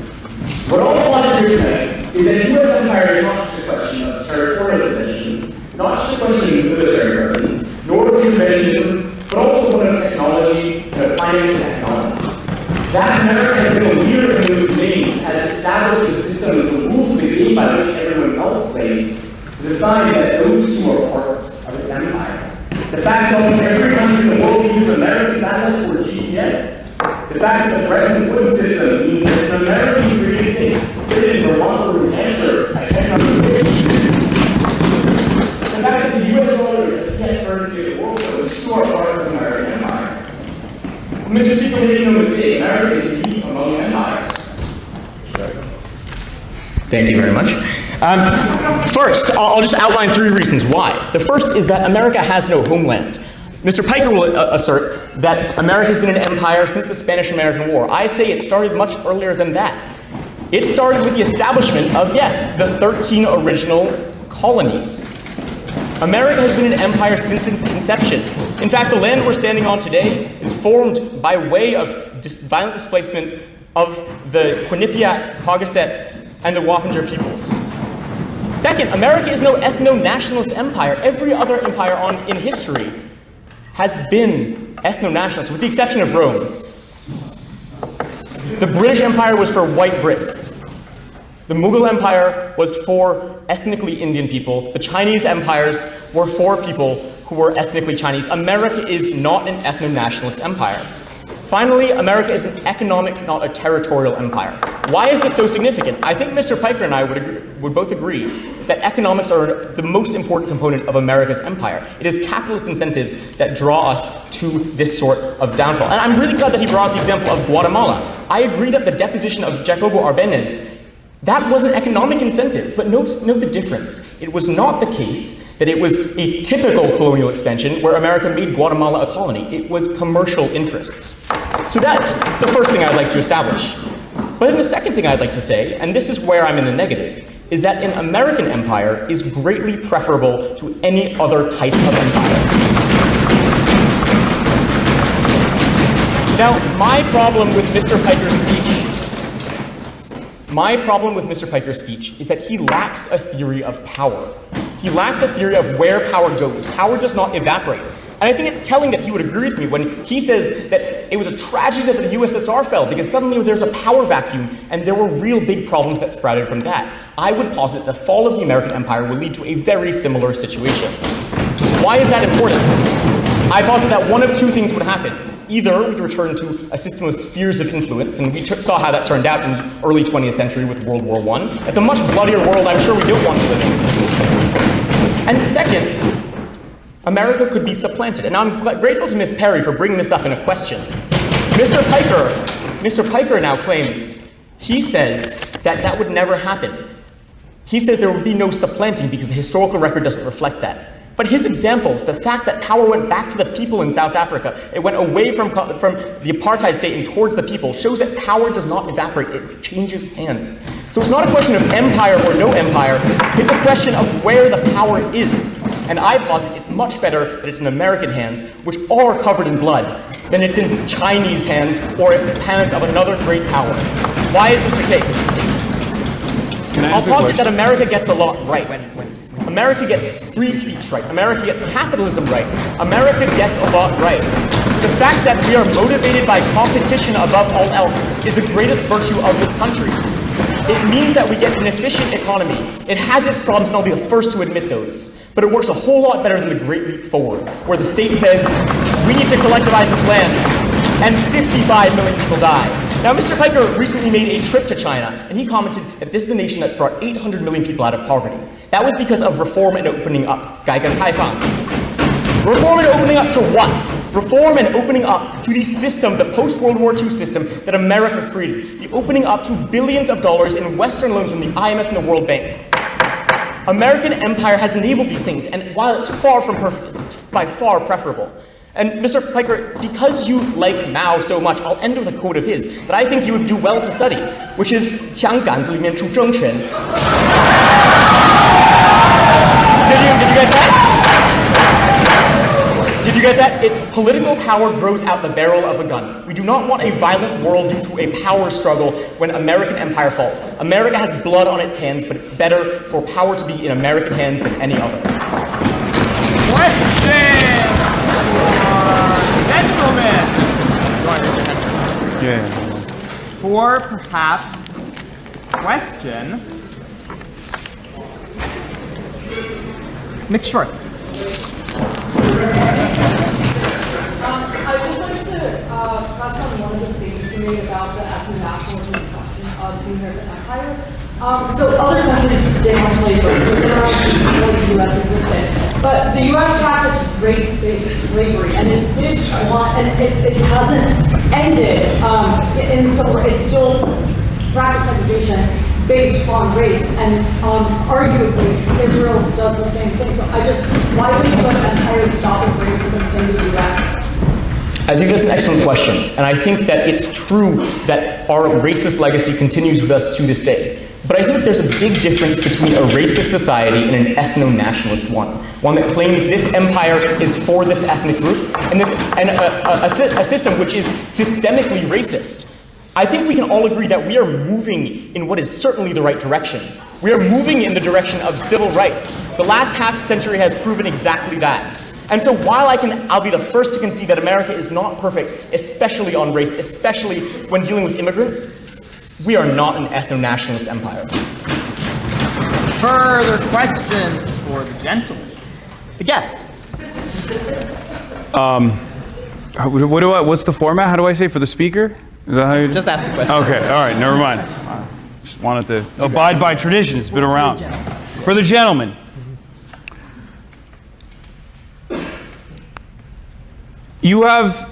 What all I want to do tonight is that the U.S. empire is not just a question of territorial possessions, not just a question of military presence, nor of conventionism, but also one of technology and of finance and economics. That America has been a leader in those domains, has established a system of the rules of the game by which everyone else plays, to decide that those two are parts of its empire. The fact that almost every country in the world uses American satellites for GPS, the fact that the present food system means that it's an American created thing, created in Vermont or New Hampshire at 10 the fact that the U.S. dollars are the fiat currency of the world, so it's two are parts of the American empire. Mr. Speaker, make no mistake, America is unique among empires. Thank you very much. First, I'll just outline 3 reasons why. The first is that America has no homeland. Mr. Piker will assert that America has been an empire since the Spanish-American War. I say it started much earlier than that. It started with the establishment of, yes, the 13 original colonies. America has been an empire since its inception. In fact, the land we're standing on today is formed by way of violent displacement of the Quinnipiac, Pawcatuck, and the Wappinger peoples. Second, America is no ethno-nationalist empire. Every other empire in history has been ethno-nationalist, with the exception of Rome. The British Empire was for white Brits. The Mughal Empire was for ethnically Indian people. The Chinese empires were for people who were ethnically Chinese. America is not an ethno-nationalist empire. Finally, America is an economic, not a territorial empire. Why is this so significant? I think Mr. Piker and I would both agree that economics are the most important component of America's empire. It is capitalist incentives that draw us to this sort of downfall. And I'm really glad that he brought up the example of Guatemala. I agree that the deposition of Jacobo Arbenez, that was an economic incentive, but note the difference. It was not the case that it was a typical colonial expansion where America made Guatemala a colony. It was commercial interests. So that's the first thing I'd like to establish. But then the second thing I'd like to say, and this is where I'm in the negative, is that an American empire is greatly preferable to any other type of empire. Now, my problem with Mr. Piker's speech is that he lacks a theory of power. He lacks a theory of where power goes. Power does not evaporate. And I think it's telling that he would agree with me when he says that it was a tragedy that the USSR fell because suddenly there's a power vacuum and there were real big problems that sprouted from that. I would posit the fall of the American empire will lead to a very similar situation. Why is that important? I posit that one of two things would happen. Either we'd return to a system of spheres of influence, and we saw how that turned out in the early 20th century with World War I. It's a much bloodier world I'm sure we don't want to live in. And second, America could be supplanted. And I'm grateful to Ms. Perry for bringing this up in a question. Mr. Piker now claims, he says that that would never happen. He says there would be no supplanting because the historical record doesn't reflect that. But his examples, the fact that power went back to the people in South Africa, it went away from the apartheid state and towards the people, shows that power does not evaporate, it changes hands. So it's not a question of empire or no empire, it's a question of where the power is. And I posit it's much better that it's in American hands, which are covered in blood, than it's in Chinese hands or in the hands of another great power. Why is this the case? I'll posit that America gets a lot right. America gets free speech right. America gets capitalism right. America gets a lot right. The fact that we are motivated by competition above all else is the greatest virtue of this country. It means that we get an efficient economy. It has its problems, and I'll be the first to admit those. But it works a whole lot better than the Great Leap Forward, where the state says, we need to collectivize this land, and 55 million people die. Now, Mr. Piker recently made a trip to China, and he commented that this is a nation that's brought 800 million people out of poverty. That was because of reform and opening up, 改革开放. Reform and opening up to what? Reform and opening up to the system, the post-World War II system that America created. The opening up to billions of dollars in Western loans from the IMF and the World Bank. American empire has enabled these things, and while it's far from perfect, it's by far preferable. And Mr. Piker, because you like Mao so much, I'll end with a quote of his that I think you would do well to study, which is 枪杆子里面出政权. Did you get that? Did you get that? It's political power grows out the barrel of a gun. We do not want a violent world due to a power struggle when American empire falls. America has blood on its hands, but it's better for power to be in American hands than any other. Gentlemen! Yeah. For perhaps question, Nick Schwartz. I would just like to press on one of the statements you made about the ethnic nationalism question of the American empire. So other countries did have slavery before the U.S. existed, but the U.S. practiced race-based slavery, and it did and it hasn't ended. In some, it's still practice segregation based on race, and arguably Israel does the same thing. So why would the U.S. empire stop with racism in the U.S.? I think that's an excellent question, and I think that it's true that our racist legacy continues with us to this day. But I think there's a big difference between a racist society and an ethno-nationalist one that claims this empire is for this ethnic group, and a system which is systemically racist. I think we can all agree that we are moving in what is certainly the right direction. We are moving in the direction of civil rights. The last half century has proven exactly that. And so while I'll be the first to concede that America is not perfect, especially on race, especially when dealing with immigrants, we are not an ethno-nationalist empire. Further questions for the gentleman? The guest. What's the format? How do I say for the speaker? Is that how you just ask the question? Okay, all right, never mind. Just wanted to abide by tradition. It's been around. For the gentleman. You have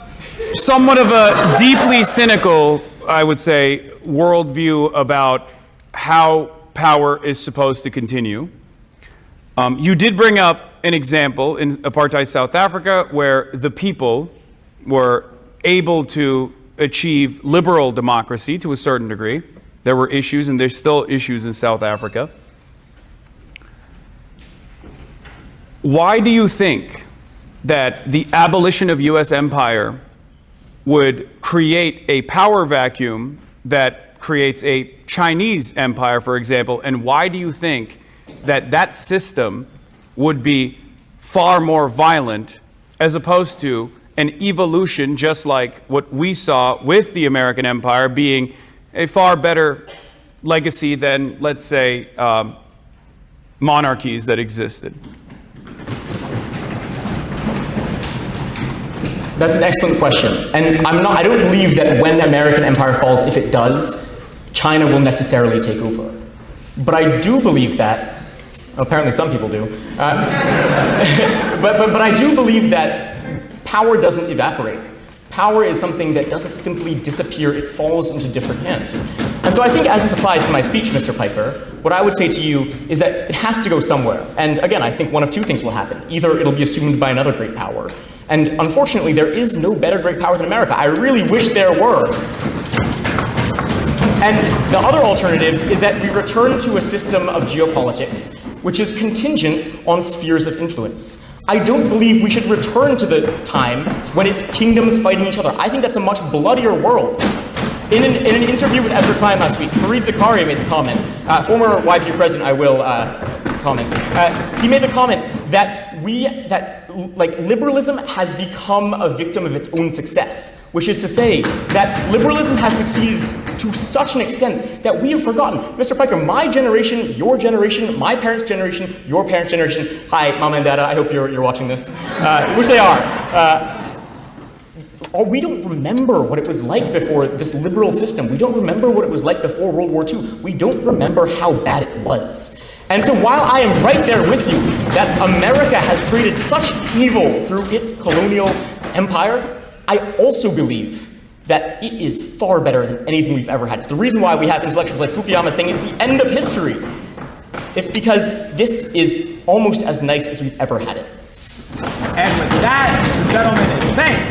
somewhat of a deeply cynical, I would say, worldview about how power is supposed to continue. You did bring up an example in apartheid South Africa where the people were able to achieve liberal democracy to a certain degree. There were issues, and there's still issues in South Africa. Why do you think that the abolition of U.S. empire would create a power vacuum that creates a Chinese empire, for example, and why do you think that that system would be far more violent as opposed to an evolution just like what we saw with the American empire being a far better legacy than, let's say, monarchies that existed? That's an excellent question. And I don't believe that when American empire falls, if it does, China will necessarily take over. But I do believe that, apparently some people do, but I do believe that power doesn't evaporate. Power is something that doesn't simply disappear, it falls into different hands. And so I think as this applies to my speech, Mr. Piker, what I would say to you is that it has to go somewhere. And again, I think one of two things will happen. Either it'll be assumed by another great power. And unfortunately, there is no better great power than America. I really wish there were. And the other alternative is that we return to a system of geopolitics, which is contingent on spheres of influence. I don't believe we should return to the time when it's kingdoms fighting each other. I think that's a much bloodier world. In an interview with Ezra Klein last week, Fareed Zakaria made the comment, former YPU president, I will comment. He made the comment that liberalism has become a victim of its own success, which is to say that liberalism has succeeded to such an extent that we have forgotten. Mr. Piker, my generation, your generation, my parents' generation, your parents' generation, hi, Mama and Dada, I hope you're watching this, which they are. We don't remember what it was like before this liberal system. We don't remember what it was like before World War II. We don't remember how bad it was. And so while I am right there with you that America has created such evil through its colonial empire, I also believe that it is far better than anything we've ever had. It's the reason why we have intellectuals like Fukuyama saying it's the end of history. It's because this is almost as nice as we've ever had it. And with that, the gentleman is thanked.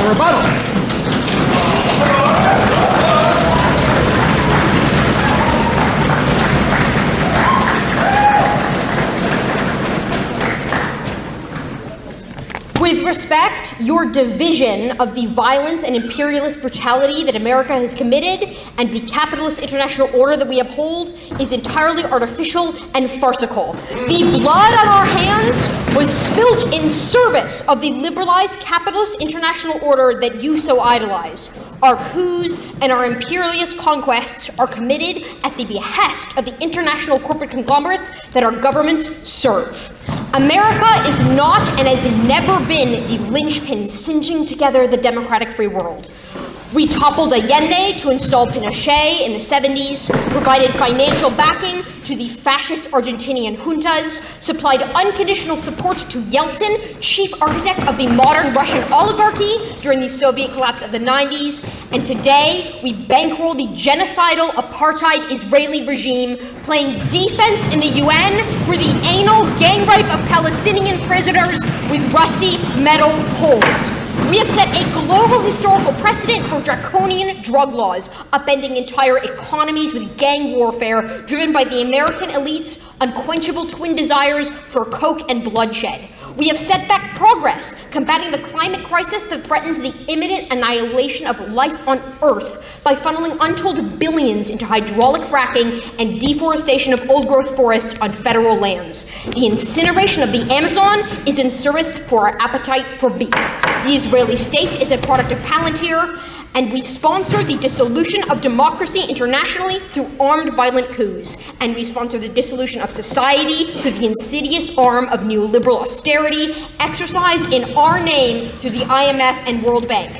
A rebuttal. With respect, your division of the violence and imperialist brutality that America has committed and the capitalist international order that we uphold is entirely artificial and farcical. The blood on our hands was spilt in service of the liberalized capitalist international order that you so idolize. Our coups and our imperialist conquests are committed at the behest of the international corporate conglomerates that our governments serve. America is not and has never been the linchpin singeing together the democratic free world. We toppled Allende to install Pinochet in the 70s, provided financial backing to the fascist Argentinian juntas, supplied unconditional support to Yeltsin, chief architect of the modern Russian oligarchy during the Soviet collapse of the 90s, and today we bankroll the genocidal apartheid Israeli regime, playing defense in the UN for the anal gang rape of Palestinian prisoners with rusty metal holes. We have set a global historical precedent for draconian drug laws, upending entire economies with gang warfare driven by the American elite's unquenchable twin desires for coke and bloodshed. We have set back progress, combating the climate crisis that threatens the imminent annihilation of life on Earth by funneling untold billions into hydraulic fracking and deforestation of old-growth forests on federal lands. The incineration of the Amazon is in service for our appetite for beef. The Israeli state is a product of Palantir, and we sponsor the dissolution of democracy internationally through armed violent coups, and we sponsor the dissolution of society through the insidious arm of neoliberal austerity exercised in our name through the IMF and World Bank.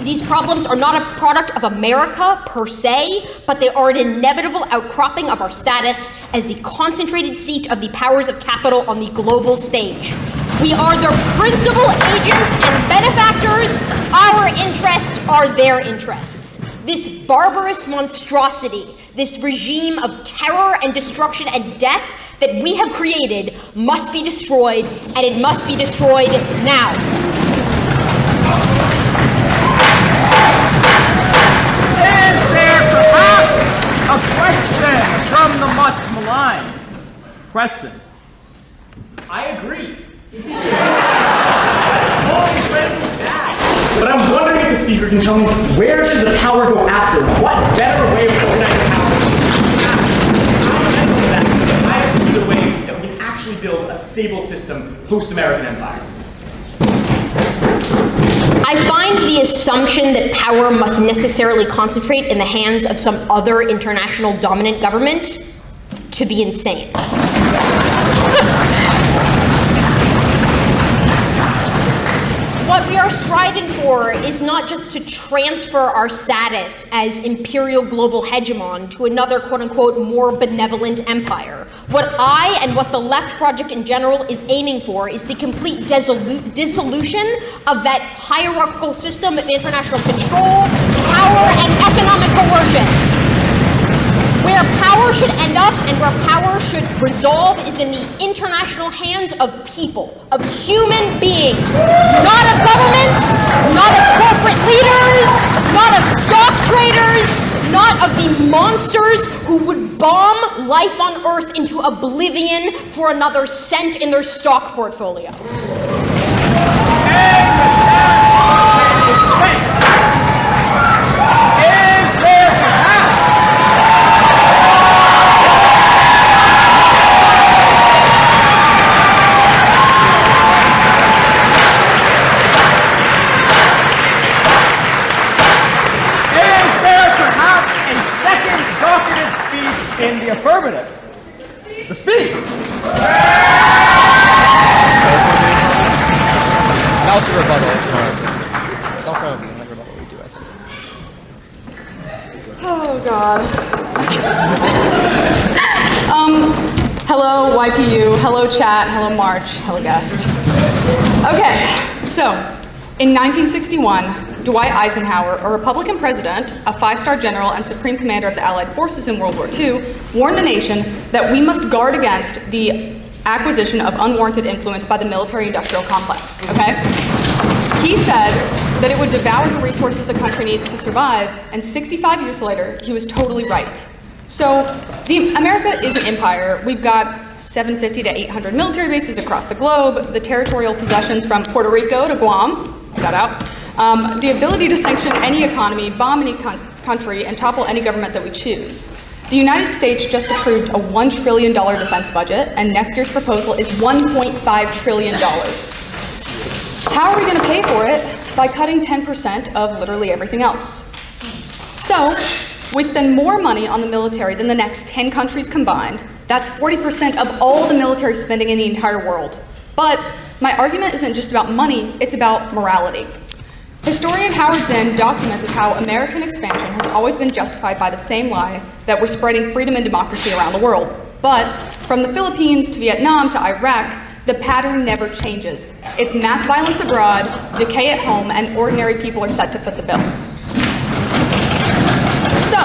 These problems are not a product of America per se, but they are an inevitable outcropping of our status as the concentrated seat of the powers of capital on the global stage. We are their principal agents and benefactors. Our interests are their interests. This barbarous monstrosity, this regime of terror and destruction and death that we have created must be destroyed, and it must be destroyed now. Is there perhaps a question from the much maligned? Question. I agree. But I'm wondering if the speaker can tell me, where should the power go after? What better way of organizing power? I don't see the way that we can actually build a stable system post-American empire. I find the assumption that power must necessarily concentrate in the hands of some other international dominant government to be insane. What we are striving for is not just to transfer our status as imperial global hegemon to another quote-unquote more benevolent empire. What I and what the Left Project in general is aiming for is the complete dissolution of that hierarchical system of international control, power, and economic coercion. Where power should end up and where power should resolve is in the international hands of people, of human beings, not of governments, not of corporate leaders, not of stock traders, not of the monsters who would bomb life on Earth into oblivion for another cent in their stock portfolio. In the affirmative. The speak. That was a rebuttal. Don't throw me like rebuttal we do, I think. Oh God. Hello Hello, YPU. Hello, chat. Hello, March. Hello, guest. Okay, so in 1961, Dwight Eisenhower, a Republican president, a 5-star general, and supreme commander of the Allied forces in World War II, warned the nation that we must guard against the acquisition of unwarranted influence by the military-industrial complex, okay? He said that it would devour the resources the country needs to survive, and 65 years later, he was totally right. So, America is an empire. We've got 750 to 800 military bases across the globe, the territorial possessions from Puerto Rico to Guam, shout out, the ability to sanction any economy, bomb any country, and topple any government that we choose. The United States just approved a $1 trillion defense budget, and next year's proposal is $1.5 trillion. How are we going to pay for it? By cutting 10% of literally everything else. So, we spend more money on the military than the next 10 countries combined. That's 40% of all the military spending in the entire world. But my argument isn't just about money, it's about morality. Historian Howard Zinn documented how American expansion has always been justified by the same lie that we're spreading freedom and democracy around the world. But from the Philippines to Vietnam to Iraq, the pattern never changes. It's mass violence abroad, decay at home, and ordinary people are set to foot the bill. So,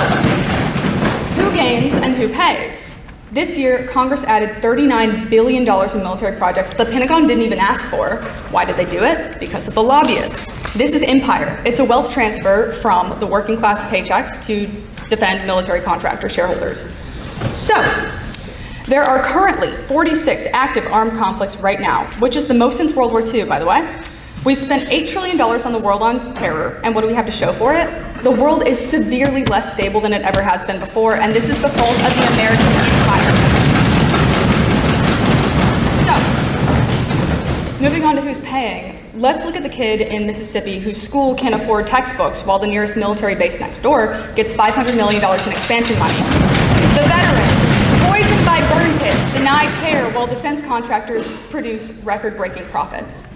who gains and who pays? This year, Congress added $39 billion in military projects the Pentagon didn't even ask for. Why did they do it? Because of the lobbyists. This is empire. It's a wealth transfer from the working class paychecks to defend military contractor shareholders. So, there are currently 46 active armed conflicts right now, which is the most since World War II, by the way. We've spent $8 trillion on the world on terror, and what do we have to show for it? The world is severely less stable than it ever has been before, and this is the fault of the American empire. So, moving on to who's paying, let's look at the kid in Mississippi whose school can't afford textbooks while the nearest military base next door gets $500 million in expansion money. The veteran, poisoned by burn pits, denied care while defense contractors produce record-breaking profits.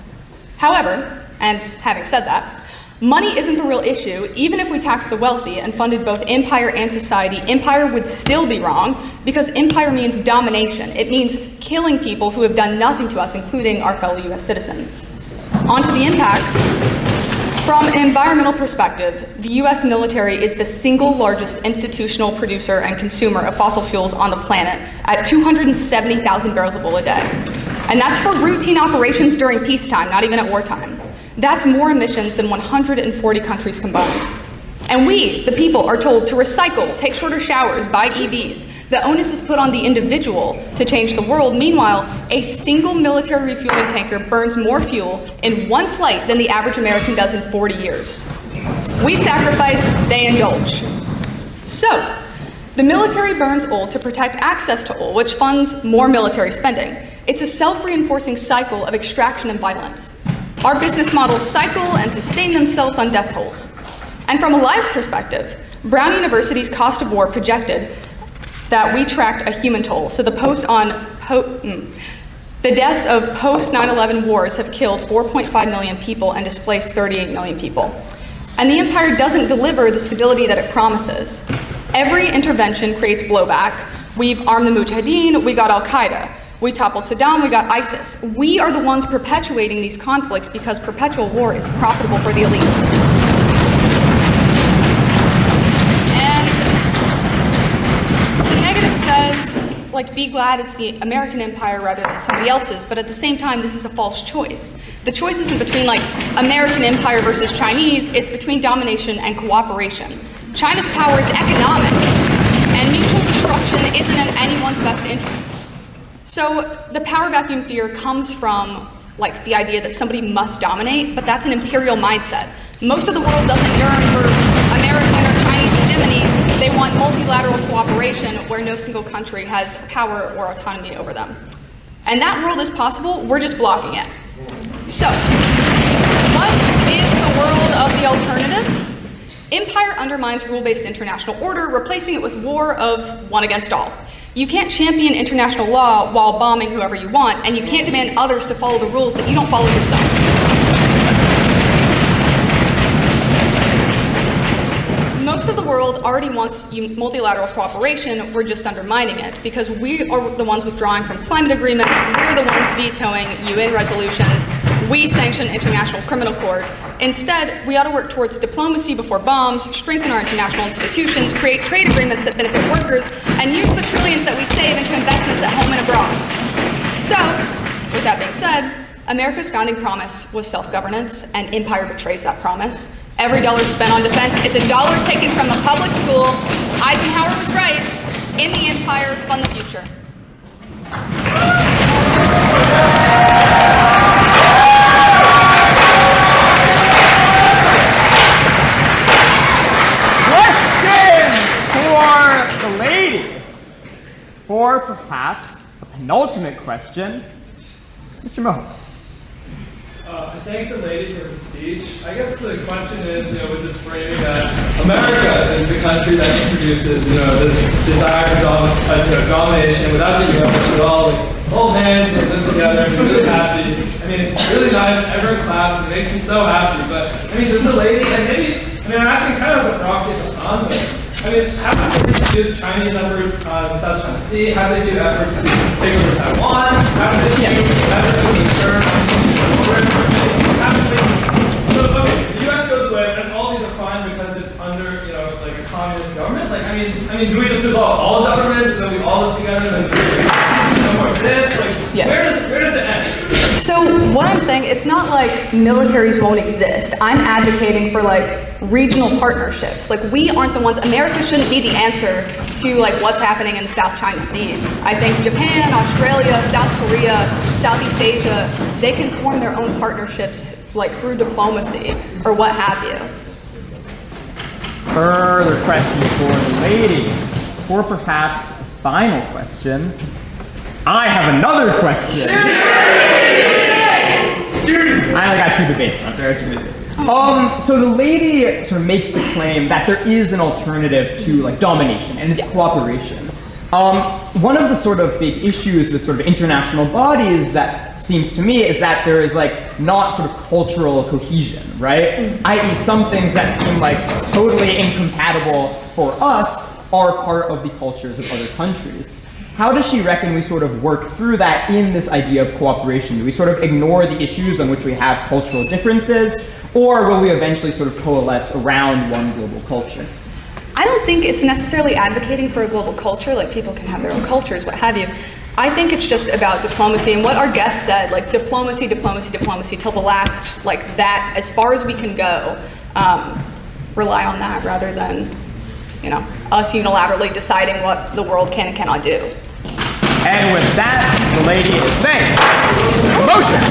However, and having said that, money isn't the real issue. Even if we taxed the wealthy and funded both empire and society, empire would still be wrong because empire means domination. It means killing people who have done nothing to us, including our fellow US citizens. On to the impacts. From an environmental perspective, the US military is the single largest institutional producer and consumer of fossil fuels on the planet at 270,000 barrels of oil a day. And that's for routine operations during peacetime, not even at wartime. That's more emissions than 140 countries combined. And we, the people, are told to recycle, take shorter showers, buy EVs. The onus is put on the individual to change the world. Meanwhile, a single military refueling tanker burns more fuel in one flight than the average American does in 40 years. We sacrifice, they indulge. So, the military burns oil to protect access to oil, which funds more military spending. It's a self-reinforcing cycle of extraction and violence. Our business models cycle and sustain themselves on death tolls. And from a lives perspective, Brown University's cost of war projected that we tracked a human toll. So the deaths of post 9/11 wars have killed 4.5 million people and displaced 38 million people. And the empire doesn't deliver the stability that it promises. Every intervention creates blowback. We've armed the Mujahideen, we got Al-Qaeda. We toppled Saddam, we got ISIS. We are the ones perpetuating these conflicts because perpetual war is profitable for the elites. And the negative says, like, be glad it's the American empire rather than somebody else's, but at the same time, this is a false choice. The choice isn't between, like, American empire versus Chinese, it's between domination and cooperation. China's power is economic, and mutual destruction isn't in anyone's best interest. So the power vacuum fear comes from, like, the idea that somebody must dominate, but that's an imperial mindset. Most of the world doesn't yearn for American or Chinese hegemony. They want multilateral cooperation where no single country has power or autonomy over them. And that world is possible, we're just blocking it. So, what is the world of the alternative? Empire undermines rule-based international order, replacing it with war of one against all. You can't champion international law while bombing whoever you want, and you can't demand others to follow the rules that you don't follow yourself. Most most of the world already wants multilateral cooperation. We're just undermining it because we are the ones withdrawing from climate agreements. We're the ones vetoing UN resolutions. We sanction International Criminal Court. Instead, we ought to work towards diplomacy before bombs, strengthen our international institutions, create trade agreements that benefit workers, and use the trillions that we save into investments at home and abroad. So, with that being said, America's founding promise was self-governance, and empire betrays that promise. Every dollar spent on defense is a dollar taken from the public school. Eisenhower was right. In the empire, fund the future. For the lady, or perhaps a penultimate question, Mr. Moe. I thank the lady for her speech. I guess the question is, with this framing that America is the country that introduces, this desire for domination without the U.S. We all hold hands and live together and be really happy. I mean, it's really nice. Everyone claps. It makes me so happy. But I mean, does the lady, and maybe, I'm asking kind of as a proxy of Hasan, but I mean, how do they do Chinese efforts on South China Sea? How do they do efforts to take over Taiwan? How do they do efforts to ensure so, okay, the U.S. goes away, and all these are fine because it's under, like a communist government. Like, I mean, do we just dissolve all governments and then we all live together and then no more of this? Like, where does it end? So what I'm saying, it's not like militaries won't exist. I'm advocating for regional partnerships. We aren't the ones, America shouldn't be the answer to what's happening in the South China Sea. I think Japan, Australia, South Korea, Southeast Asia, they can form their own partnerships through diplomacy or what have you. Further questions for the lady, or perhaps a final question. I have another question. I only got 2 debates left. There are 2 debates. So the lady sort of makes the claim that there is an alternative to domination, and it's cooperation. One of the sort of big issues with sort of international bodies that seems to me is that there is not sort of cultural cohesion, right? I.e. some things that seem totally incompatible for us are part of the cultures of other countries. How does she reckon we sort of work through that in this idea of cooperation? Do we sort of ignore the issues on which we have cultural differences, or will we eventually sort of coalesce around one global culture? I don't think it's necessarily advocating for a global culture, people can have their own cultures, what have you. I think it's just about diplomacy, and what our guest said, diplomacy, diplomacy, diplomacy, till the last, that, as far as we can go, rely on that rather than, us unilaterally deciding what the world can and cannot do. And with that, the lady is thanked. Motion!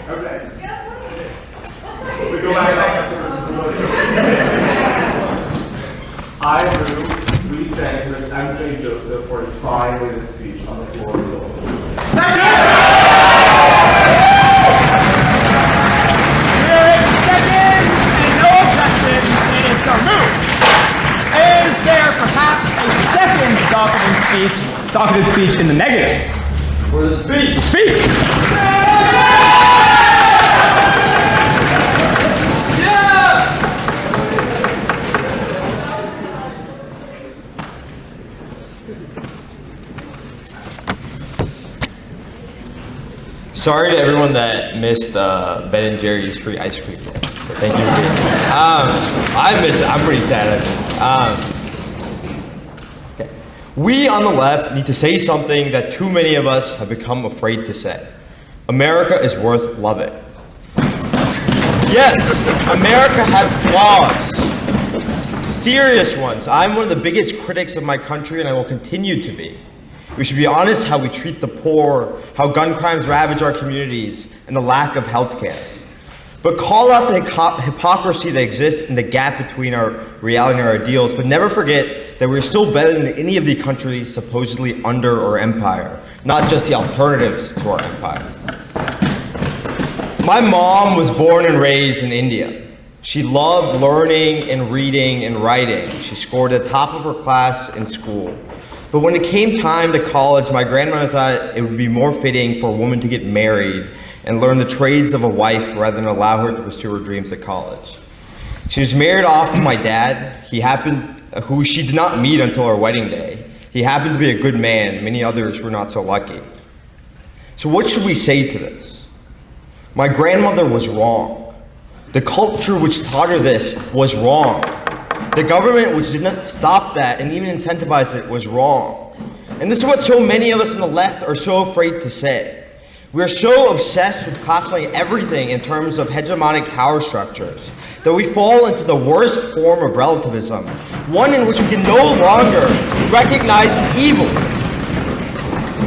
Okay. We go back I move we thank Ms. M.J. Joseph for a fine leading speech on the floor of the Is there perhaps a second docketed speech in the negative? For the speech. The speech. Sorry to everyone that missed Ben & Jerry's free ice cream day. So thank you. I missed it. I'm pretty sad I missed it. Okay. We on the left need to say something that too many of us have become afraid to say. America is worth loving. Yes, America has flaws. Serious ones. I'm one of the biggest critics of my country, and I will continue to be. We should be honest how we treat the poor, how gun crimes ravage our communities, and the lack of health care. But call out the hypocrisy that exists and the gap between our reality and our ideals, but never forget that we're still better than any of the countries supposedly under our empire, not just the alternatives to our empire. My mom was born and raised in India. She loved learning and reading and writing. She scored at the top of her class in school. But when it came time to college, my grandmother thought it would be more fitting for a woman to get married and learn the trades of a wife rather than allow her to pursue her dreams at college. She was married off to my dad, who she did not meet until our wedding day. He happened to be a good man. Many others were not so lucky. So what should we say to this? My grandmother was wrong. The culture which taught her this was wrong. The government which did not stop that and even incentivize it was wrong. And this is what so many of us on the left are so afraid to say. We are so obsessed with classifying everything in terms of hegemonic power structures that we fall into the worst form of relativism, one in which we can no longer recognize evil.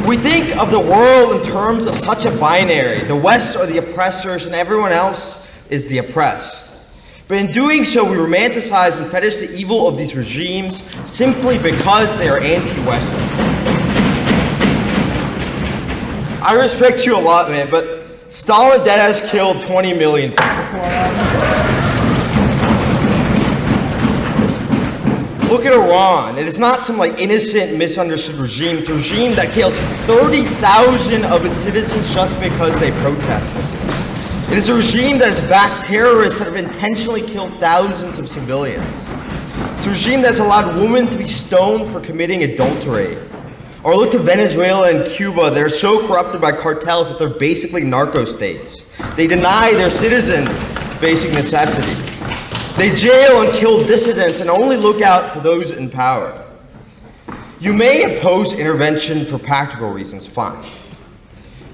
We think of the world in terms of such a binary. The West are the oppressors and everyone else is the oppressed. But in doing so, we romanticize and fetish the evil of these regimes simply because they are anti-Western. I respect you a lot, man, but Stalin dead has killed 20 million people. Look at Iran. It is not some innocent, misunderstood regime. It's a regime that killed 30,000 of its citizens just because they protested. It is a regime that has backed terrorists that have intentionally killed thousands of civilians. It's a regime that has allowed women to be stoned for committing adultery. Or look to Venezuela and Cuba that are so corrupted by cartels that they're basically narco states. They deny their citizens basic necessities. They jail and kill dissidents and only look out for those in power. You may oppose intervention for practical reasons, fine.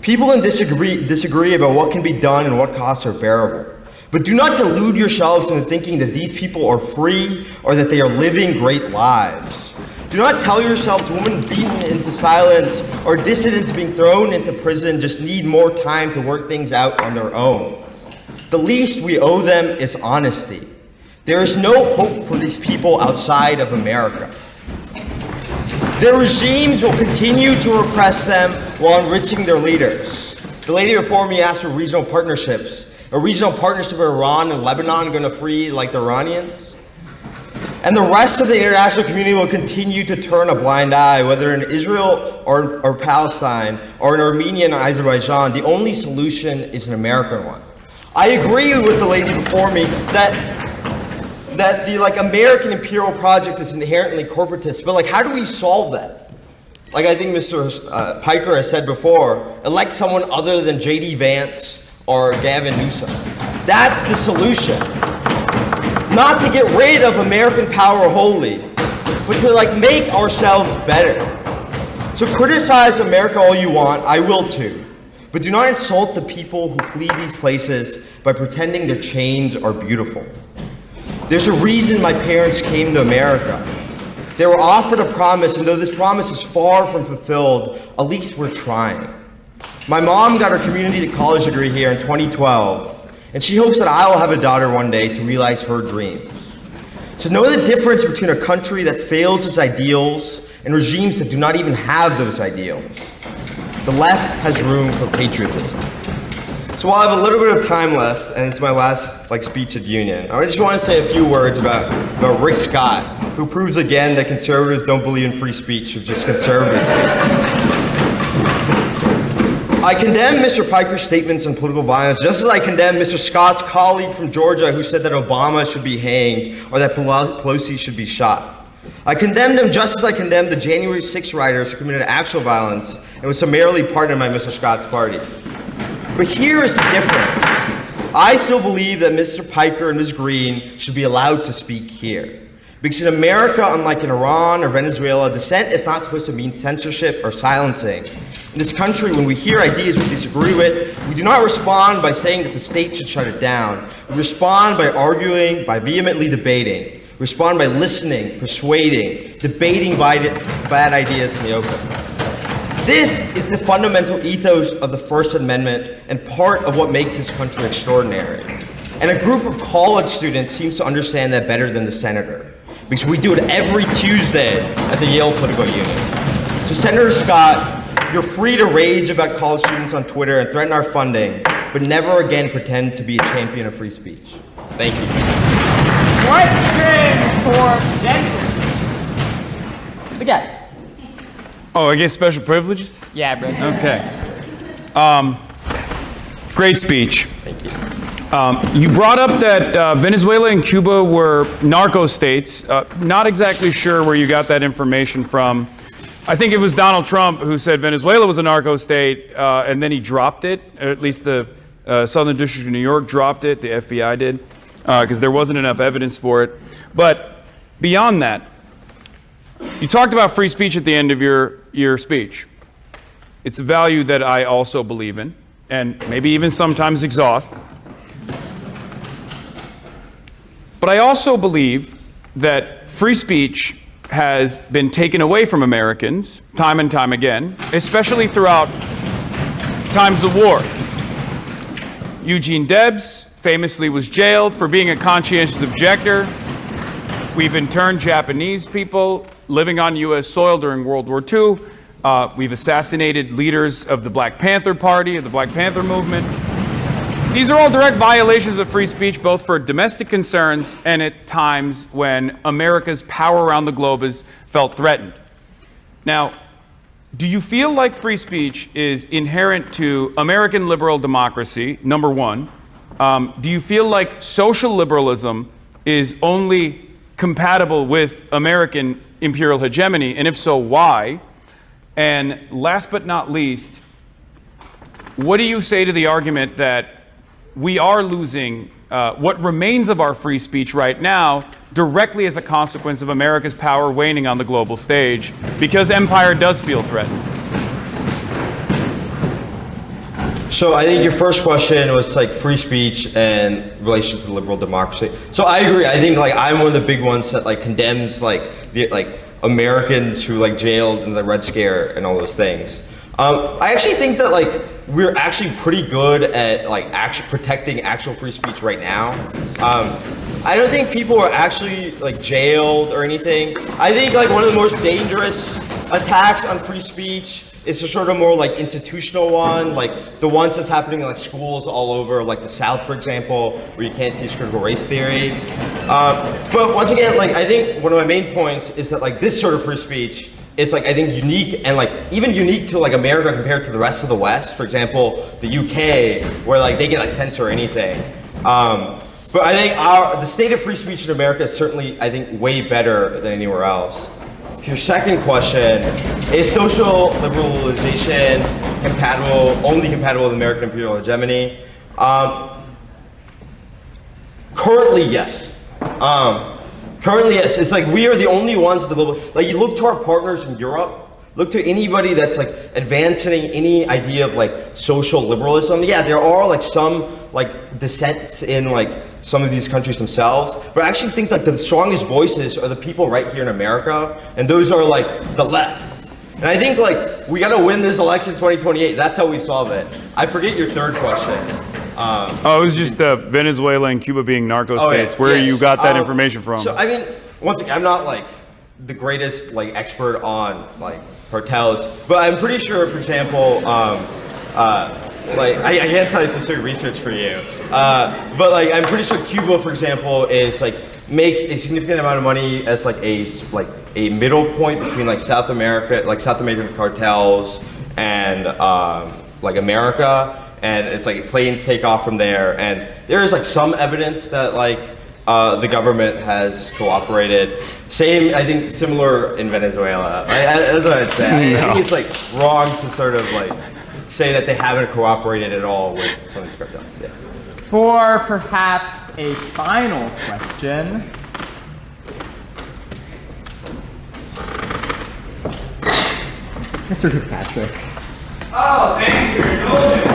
People can disagree about what can be done and what costs are bearable. But do not delude yourselves into thinking that these people are free or that they are living great lives. Do not tell yourselves women beaten into silence or dissidents being thrown into prison just need more time to work things out on their own. The least we owe them is honesty. There is no hope for these people outside of America. Their regimes will continue to repress them while enriching their leaders. The lady before me asked for regional partnerships. A regional partnership with Iran and Lebanon going to free the Iranians? And the rest of the international community will continue to turn a blind eye, whether in Israel or Palestine or in Armenia and Azerbaijan. The only solution is an American one. I agree with the lady before me that the American imperial project is inherently corporatist, but how do we solve that? I think Mr. Piker has said before, elect someone other than J.D. Vance or Gavin Newsom. That's the solution. Not to get rid of American power wholly, but to make ourselves better. So criticize America all you want, I will too. But do not insult the people who flee these places by pretending their chains are beautiful. There's a reason my parents came to America. They were offered a promise, and though this promise is far from fulfilled, at least we're trying. My mom got her community college degree here in 2012, and she hopes that I will have a daughter one day to realize her dreams. So know the difference between a country that fails its ideals and regimes that do not even have those ideals. The left has room for patriotism. So while I have a little bit of time left, and it's my last speech at Union, I just want to say a few words about Rick Scott, who proves again that conservatives don't believe in free speech, or just conservatives. I condemn Mr. Piker's statements on political violence, just as I condemn Mr. Scott's colleague from Georgia who said that Obama should be hanged or that Pelosi should be shot. I condemned him just as I condemned the January 6 rioters who committed actual violence and was summarily pardoned by Mr. Scott's party. But here is the difference. I still believe that Mr. Piker and Ms. Green should be allowed to speak here. Because in America, unlike in Iran or Venezuela, dissent is not supposed to mean censorship or silencing. In this country, when we hear ideas we disagree with, we do not respond by saying that the state should shut it down. We respond by arguing, by vehemently debating. We respond by listening, persuading, debating bad ideas in the open. This is the fundamental ethos of the First Amendment and part of what makes this country extraordinary. And a group of college students seems to understand that better than the senator, because we do it every Tuesday at the Yale Political Union. So Senator Scott, you're free to rage about college students on Twitter and threaten our funding, but never again pretend to be a champion of free speech. Thank you. Question for gentlemen. The guest. Oh, I get special privileges? Yeah, bro. Okay. Great speech. Thank you. You brought up that Venezuela and Cuba were narco states. Not exactly sure where you got that information from. I think it was Donald Trump who said Venezuela was a narco state, and then he dropped it. Or at least the Southern District of New York dropped it. The FBI did, because there wasn't enough evidence for it. But beyond that, you talked about free speech at the end of your speech. It's a value that I also believe in, and maybe even sometimes exhaust. But I also believe that free speech has been taken away from Americans time and time again, especially throughout times of war. Eugene Debs famously was jailed for being a conscientious objector. We've interned Japanese people living on U.S. soil during World War II. We've assassinated leaders of the Black Panther Party, of the Black Panther movement. These are all direct violations of free speech, both for domestic concerns and at times when America's power around the globe is felt threatened. Now, do you feel like free speech is inherent to American liberal democracy, number one? Do you feel like social liberalism is only compatible with American imperial hegemony, and if so, why? And last but not least, what do you say to the argument that we are losing what remains of our free speech right now directly as a consequence of America's power waning on the global stage because empire does feel threatened? So I think your first question was like free speech and relation to liberal democracy. So I agree. I think like I'm one of the big ones that like condemns like the Americans who like jailed in the Red Scare and all those things. I actually think that like we're actually pretty good at like protecting actual free speech right now. I don't think people are actually like jailed or anything. I think like one of the most dangerous attacks on free speech is a sort of more like institutional one, like the ones that's happening in like schools all over, like the South, for example, where you can't teach critical race theory. But once again, like I think one of my main points is that like this sort of free speech is like I think unique and like even unique to like America compared to the rest of the West. For example, the UK, where like they can like censor anything. But I think the state of free speech in America is certainly I think way better than anywhere else. Your second question, is social liberalization only compatible with American imperial hegemony? Currently, yes. Currently, yes. It's like we are the only ones at the global. Like you look to our partners in Europe, look to anybody that's like advancing any idea of like social liberalism. Yeah, there are like some like dissents in like some of these countries themselves, but I actually think like the strongest voices are the people right here in America, and those are like the left. And I think like we gotta win this election 2028. That's how we solve it. I forget your third question. It was just Venezuela and Cuba being narco states. Yeah, where yes. you got that information from? So I mean, once again, I'm not like the greatest like expert on like cartels, but I'm pretty sure, for example, like I can't tell you specific research for you, but like I'm pretty sure Cuba, for example, is like makes a significant amount of money as like a middle point between like South American cartels and like America, and it's like planes take off from there, and there is like some evidence that like the government has cooperated. Same, I think, similar in Venezuela. That's what I'd say. I think it's like wrong to sort of like say that they haven't cooperated at all with some of these cartels. Yeah. For perhaps a final question. Mr. Kirkpatrick. Oh, thank you for your indulgence.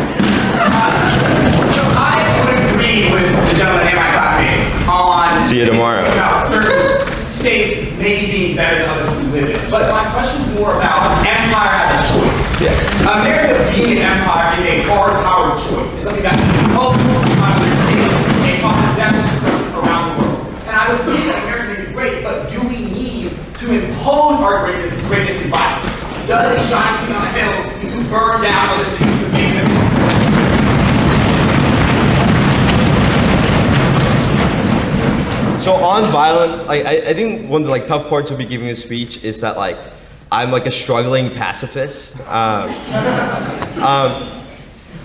So I would agree with the gentleman and my classmates on See you tomorrow. About certain states maybe being better than others we live in. But my question is more about empire as a choice. Yeah. America being an empire is a hard-powered choice. It's something that multiple states may cause a definite around the world. And I would think that America may be great, but do we need to impose our greatness in violence? Does it shine to be on a hill to burn down other things to make them? So on violence, I think one of the like tough parts of me giving a speech is that like I'm like a struggling pacifist.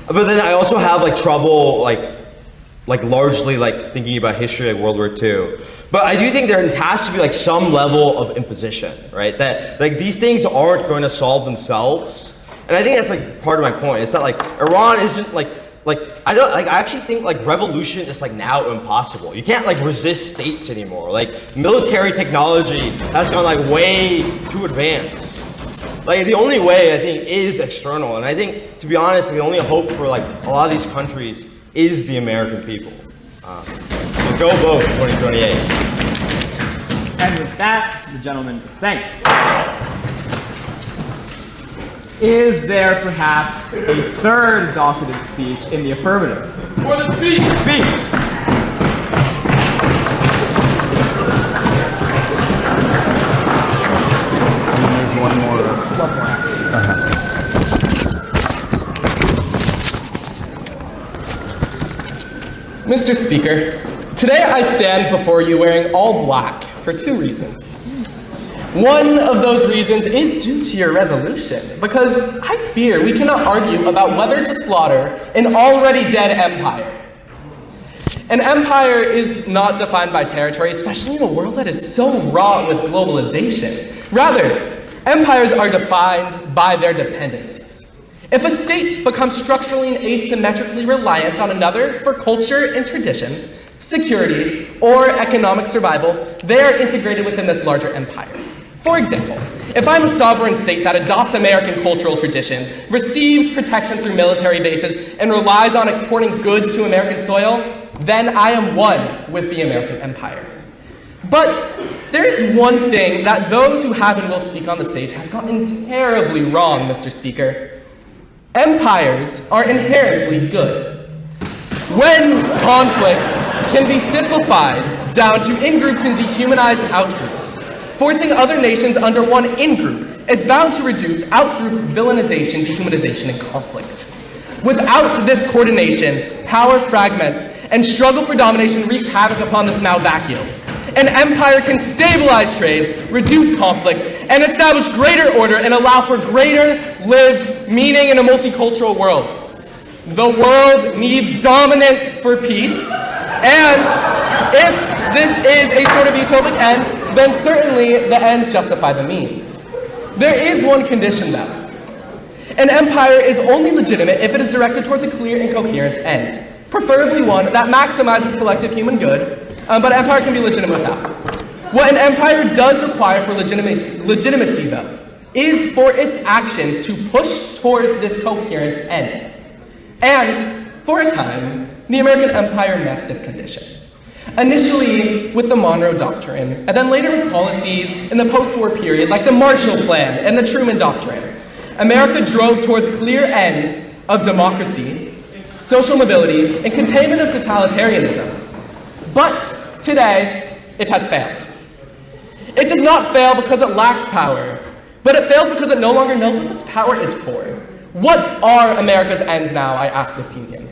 But then I also have like trouble like largely like thinking about history like World War II. But I do think there has to be like some level of imposition, right? That like these things aren't going to solve themselves. And I think that's like part of my point. It's that like Iran isn't like I actually think like revolution is like now impossible. You can't like resist states anymore. Like military technology has gone like way too advanced. Like the only way I think is external. And I think, to be honest, the only hope for like a lot of these countries is the American people. So go vote 2028. And with that, the gentleman is thanked. Is there perhaps a third docketed speech in the affirmative? For the speech! Speech! And there's one more. Mr. Speaker, today I stand before you wearing all black for two reasons. One of those reasons is due to your resolution, because I fear we cannot argue about whether to slaughter an already dead empire. An empire is not defined by territory, especially in a world that is so wrought with globalization. Rather, empires are defined by their dependencies. If a state becomes structurally and asymmetrically reliant on another for culture and tradition, security, or economic survival, they are integrated within this larger empire. For example, if I'm a sovereign state that adopts American cultural traditions, receives protection through military bases, and relies on exporting goods to American soil, then I am one with the American empire. But there's one thing that those who have and will speak on the stage have gotten terribly wrong, Mr. Speaker. Empires are inherently good. When conflicts can be simplified down to in-groups and dehumanized out-groups, forcing other nations under one in-group is bound to reduce out-group villainization, dehumanization, and conflict. Without this coordination, power fragments, and struggle for domination wreaks havoc upon this now vacuum. An empire can stabilize trade, reduce conflict, and establish greater order and allow for greater lived meaning in a multicultural world. The world needs dominance for peace, and if this is a sort of utopic end, then certainly the ends justify the means. There is one condition though. An empire is only legitimate if it is directed towards a clear and coherent end, preferably one that maximizes collective human good, but an empire can be legitimate without. What an empire does require for legitimacy though, is for its actions to push towards this coherent end. And for a time, the American empire met this condition. Initially with the Monroe Doctrine, and then later with policies in the post-war period like the Marshall Plan and the Truman Doctrine, America drove towards clear ends of democracy, social mobility, and containment of totalitarianism. But today, it has failed. It does not fail because it lacks power, but it fails because it no longer knows what this power is for. What are America's ends now, I ask this union?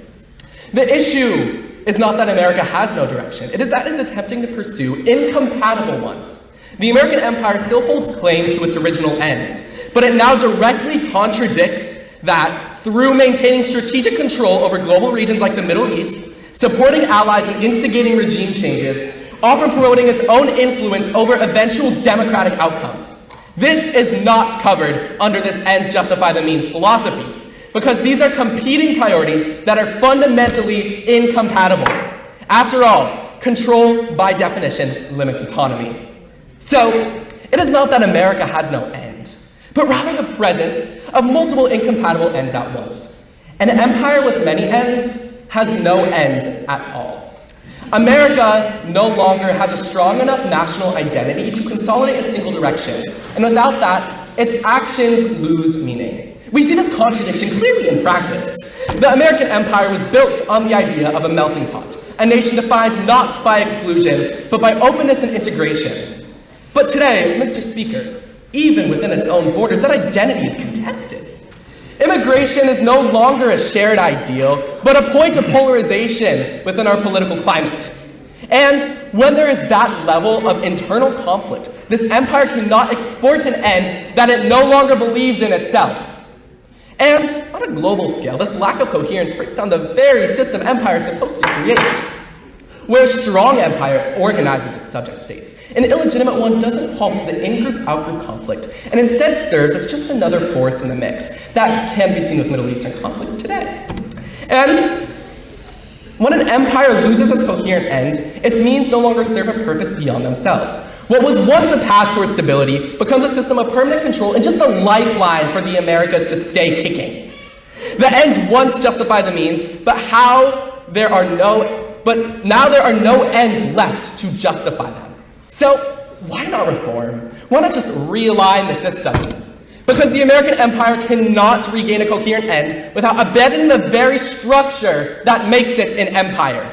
The issue is not that America has no direction. It is that it's attempting to pursue incompatible ones. The American empire still holds claim to its original ends, but it now directly contradicts that through maintaining strategic control over global regions like the Middle East, supporting allies and instigating regime changes, often promoting its own influence over eventual democratic outcomes. This is not covered under this ends justify the means philosophy, because these are competing priorities that are fundamentally incompatible. After all, control, by definition, limits autonomy. So, it is not that America has no end, but rather the presence of multiple incompatible ends at once. An empire with many ends has no ends at all. America no longer has a strong enough national identity to consolidate a single direction, and without that, its actions lose meaning. We see this contradiction clearly in practice. The American empire was built on the idea of a melting pot, a nation defined not by exclusion, but by openness and integration. But today, Mr. Speaker, even within its own borders, that identity is contested. Immigration is no longer a shared ideal, but a point of polarization within our political climate. And when there is that level of internal conflict, this empire cannot export an end that it no longer believes in itself. And on a global scale, this lack of coherence breaks down the very system empire is supposed to create. Where a strong empire organizes its subject states, an illegitimate one doesn't halt to the in-group, out-group conflict, and instead serves as just another force in the mix that can be seen with Middle Eastern conflicts today. And when an empire loses its coherent end, its means no longer serve a purpose beyond themselves. What was once a path towards stability becomes a system of permanent control and just a lifeline for the Americas to stay kicking. The ends once justify the means, but now there are no ends left to justify them. So why not reform? Why not just realign the system? Because the American empire cannot regain a coherent end without abandoning the very structure that makes it an empire.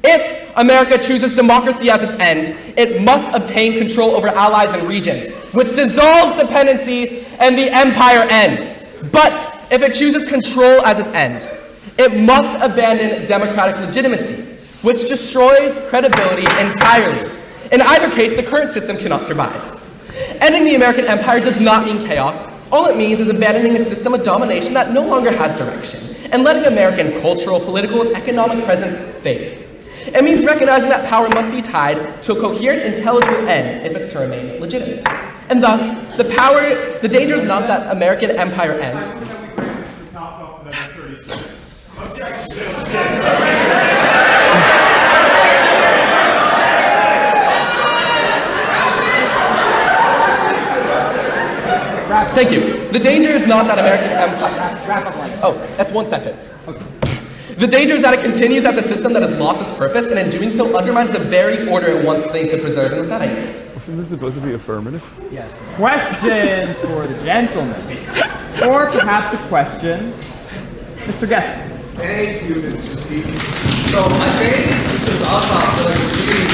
If America chooses democracy as its end, it must obtain control over allies and regions, which dissolves dependency and the empire ends. But if it chooses control as its end, it must abandon democratic legitimacy, which destroys credibility entirely. In either case, the current system cannot survive. Ending the American empire does not mean chaos. All it means is abandoning a system of domination that no longer has direction, and letting American cultural, political, and economic presence fade. It means recognizing that power must be tied to a coherent, intelligible end if it's to remain legitimate. And thus, the danger is not that American empire ends. Thank you. The danger is not that American empire... Oh, that's one sentence. Okay. The danger is that it continues as a system that has lost its purpose, and in doing so undermines the very order it once claimed to preserve. And with that, I yield. Isn't this supposed to be affirmative? Yes. Questions for the gentleman. Or perhaps a question. Mr. Geffen. Thank you, Mr. Speaker. So I think this is like a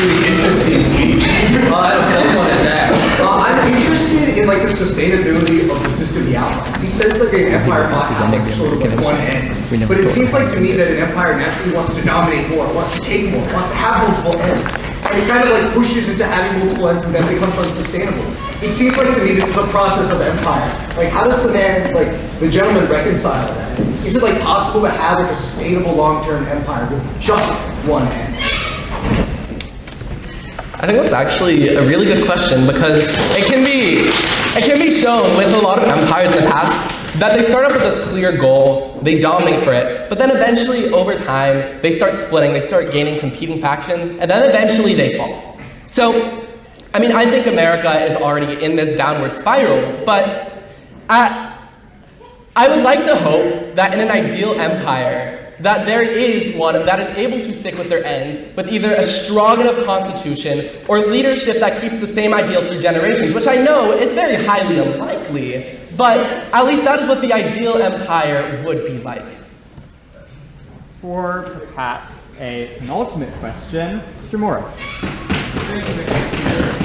really interesting speech. I have fun one at that. I'm interested in like the sustainability of the system he outlines. He says like an empire must have sort of like one end. But it seems like to me that an empire naturally wants to dominate more, wants to take more, wants to have multiple ends. And it kind of like pushes into having multiple ends and then becomes unsustainable. It seems like to me this is a process of empire. Like how does the man, like the gentleman reconcile that? Is it like possible to have like a sustainable long-term empire with just one end? I think that's actually a really good question because it can be shown with a lot of empires in the past that they start off with this clear goal, they dominate for it, but then eventually over time they start splitting, they start gaining competing factions, and then eventually they fall. So, I mean, I think America is already in this downward spiral, but I would like to hope that in an ideal empire, that there is one that is able to stick with their ends with either a strong enough constitution or leadership that keeps the same ideals through generations, which I know is very highly unlikely, but at least that is what the ideal empire would be like. For perhaps a penultimate question, Mr. Morris. Thank you, Mr. Speaker.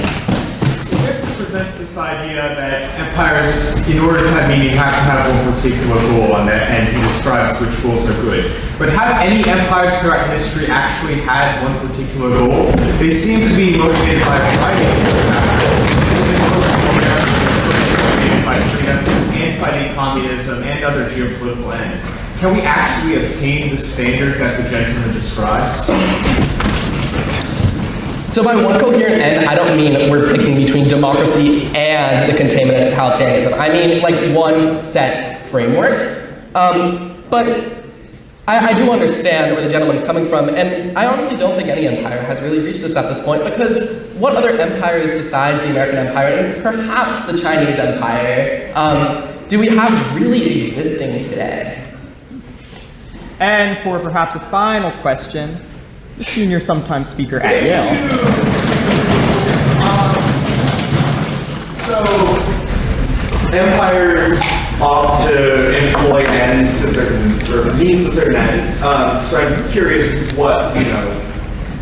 This presents this idea that empires, in order to have meaning, have to have one particular goal, and he describes which goals are good. But have any empires throughout history actually had one particular goal? They seem to be motivated by a variety of different factors. By freedom and fighting communism and other geopolitical ends. Can we actually obtain the standard that the gentleman describes? So by one coherent end, I don't mean we're picking between democracy and the containment of totalitarianism. I mean like one set framework. But I do understand where the gentleman's coming from, and I honestly don't think any empire has really reached this at this point, because what other empires besides the American Empire, and perhaps the Chinese Empire, do we have really existing today? And for perhaps a final question, the senior sometime speaker at Yale. So, empires opt to employ ends to certain, or means to certain ends. So I'm curious what,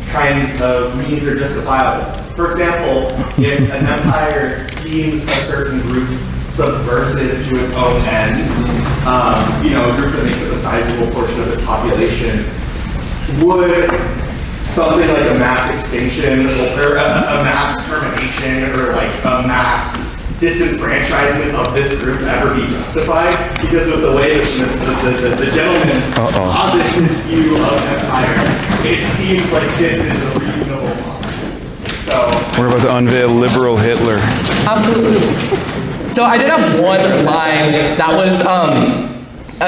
kinds of means are justifiable. For example, if an empire deems a certain group subversive to its own ends, a group that makes up a sizable portion of its population, would something like a mass extinction or a mass termination or like a mass disenfranchisement of this group ever be justified? Because with the way that the gentleman posits his view of empire, it seems like this is a reasonable one. So We're about to unveil liberal Hitler. Absolutely. So I did have one line that was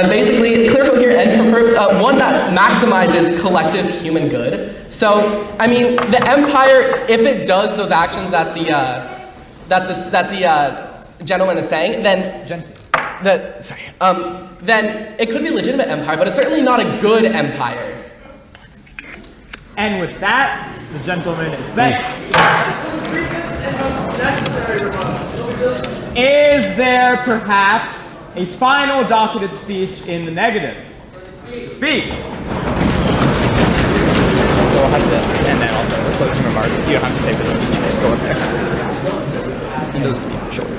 basically clear, coherent, and preferred, one that maximizes collective human good. So, I mean, the empire, if it does those actions that the gentleman is saying, then then it could be a legitimate empire, but it's certainly not a good empire. And with that, the gentleman is thanked. Is there perhaps a final docketed speech in the negative? Speak. So we'll have this, and then also the closing remarks. You don't have to say for the speech, just go up there. And those can be short.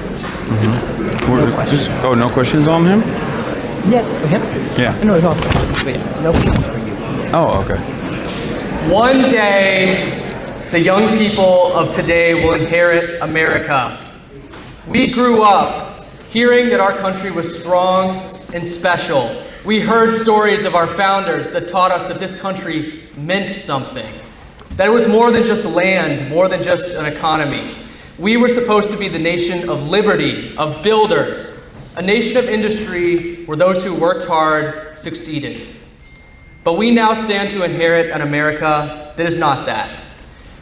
No questions on him? Yeah, him? Yeah. No, it's all. But yeah, no questions for you. Oh, okay. One day, the young people of today will inherit America. We grew up hearing that our country was strong and special. We heard stories of our founders that taught us that this country meant something, that it was more than just land, more than just an economy. We were supposed to be the nation of liberty, of builders, a nation of industry where those who worked hard succeeded. But we now stand to inherit an America that is not that.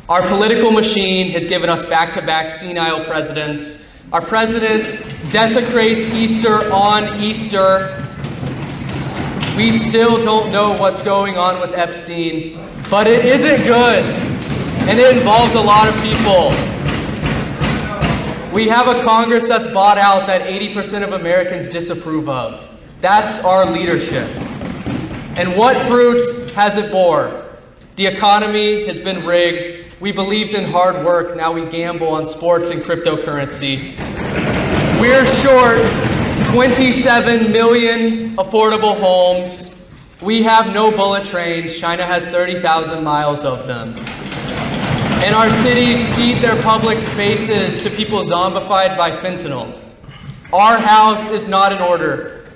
Our political machine has given us back-to-back senile presidents. Our president desecrates Easter on Easter. We still don't know what's going on with Epstein, but it isn't good, and it involves a lot of people. We have a Congress that's bought out that 80% of Americans disapprove of. That's our leadership. And what fruits has it bore? The economy has been rigged. We believed in hard work, now we gamble on sports and cryptocurrency. We're short 27 million affordable homes. We have no bullet trains. China has 30,000 miles of them. And our cities cede their public spaces to people zombified by fentanyl. Our house is not in order.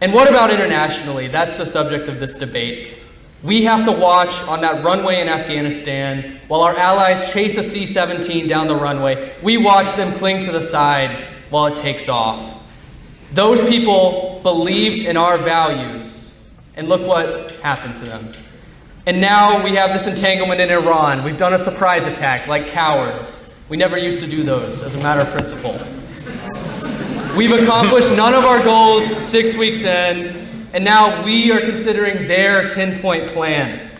And what about internationally? That's the subject of this debate. We have to watch on that runway in Afghanistan while our allies chase a C-17 down the runway. We watch them cling to the side while it takes off. Those people believed in our values, and look what happened to them. And now we have this entanglement in Iran. We've done a surprise attack like cowards. We never used to do those as a matter of principle. We've accomplished none of our goals 6 weeks in, and now we are considering their 10-point plan.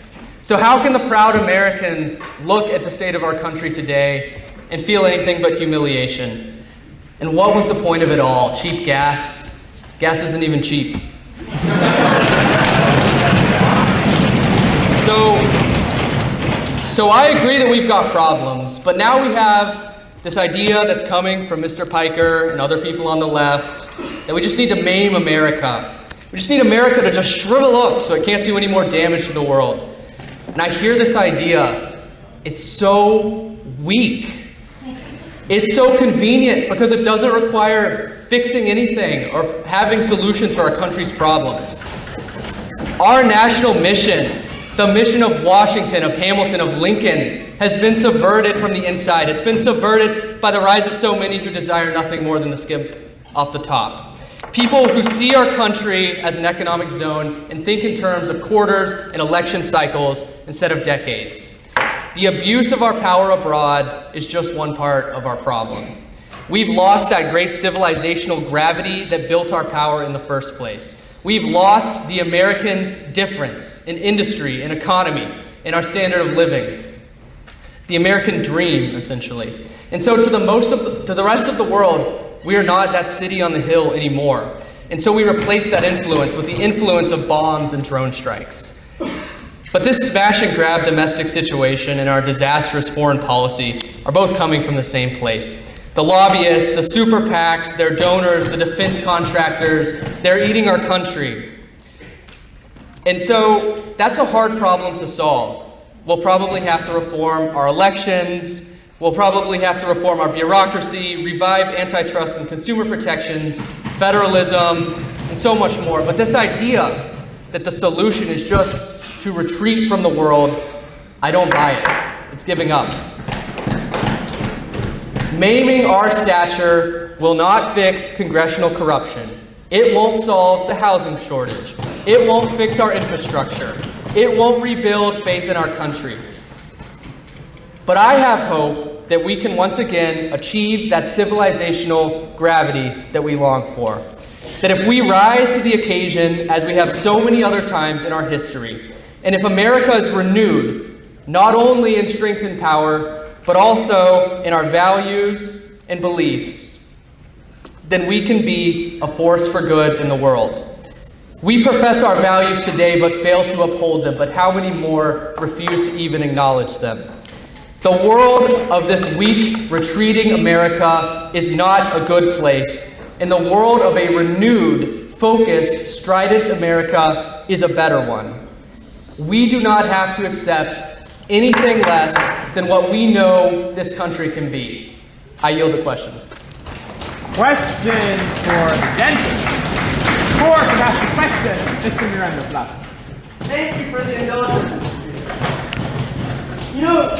So how can the proud American look at the state of our country today and feel anything but humiliation? And what was the point of it all? Cheap gas? Gas isn't even cheap. So I agree that we've got problems, but now we have this idea that's coming from Mr. Piker and other people on the left that we just need to maim America. We just need America to just shrivel up so it can't do any more damage to the world. And I hear this idea. It's so weak. It's so convenient because it doesn't require fixing anything or having solutions for our country's problems. Our national mission, the mission of Washington, of Hamilton, of Lincoln, has been subverted from the inside. It's been subverted by the rise of so many who desire nothing more than to skip off the top. People who see our country as an economic zone and think in terms of quarters and election cycles instead of decades. The abuse of our power abroad is just one part of our problem. We've lost that great civilizational gravity that built our power in the first place. We've lost the American difference in industry, in economy, in our standard of living. The American dream, essentially. And so to the rest of the world, we are not that city on the hill anymore. And so we replace that influence with the influence of bombs and drone strikes. But this smash and grab domestic situation and our disastrous foreign policy are both coming from the same place. The lobbyists, the super PACs, their donors, the defense contractors, they're eating our country. And so that's a hard problem to solve. We'll probably have to reform our elections, We'll probably have to reform our bureaucracy, revive antitrust and consumer protections, federalism, and so much more. But this idea that the solution is just to retreat from the world, I don't buy it. It's giving up. Maiming our stature will not fix congressional corruption. It won't solve the housing shortage. It won't fix our infrastructure. It won't rebuild faith in our country. But I have hope that we can once again achieve that civilizational gravity that we long for. That if we rise to the occasion, as we have so many other times in our history, and if America is renewed, not only in strength and power, but also in our values and beliefs, then we can be a force for good in the world. We profess our values today but fail to uphold them, but how many more refuse to even acknowledge them? The world of this weak, retreating America is not a good place, and the world of a renewed, focused, strident America is a better one. We do not have to accept anything less than what we know this country can be. I yield to questions. Questions for the gentleman. Before to ask a question, Mr. Miranda Plaza. Thank you for the indulgence. You know,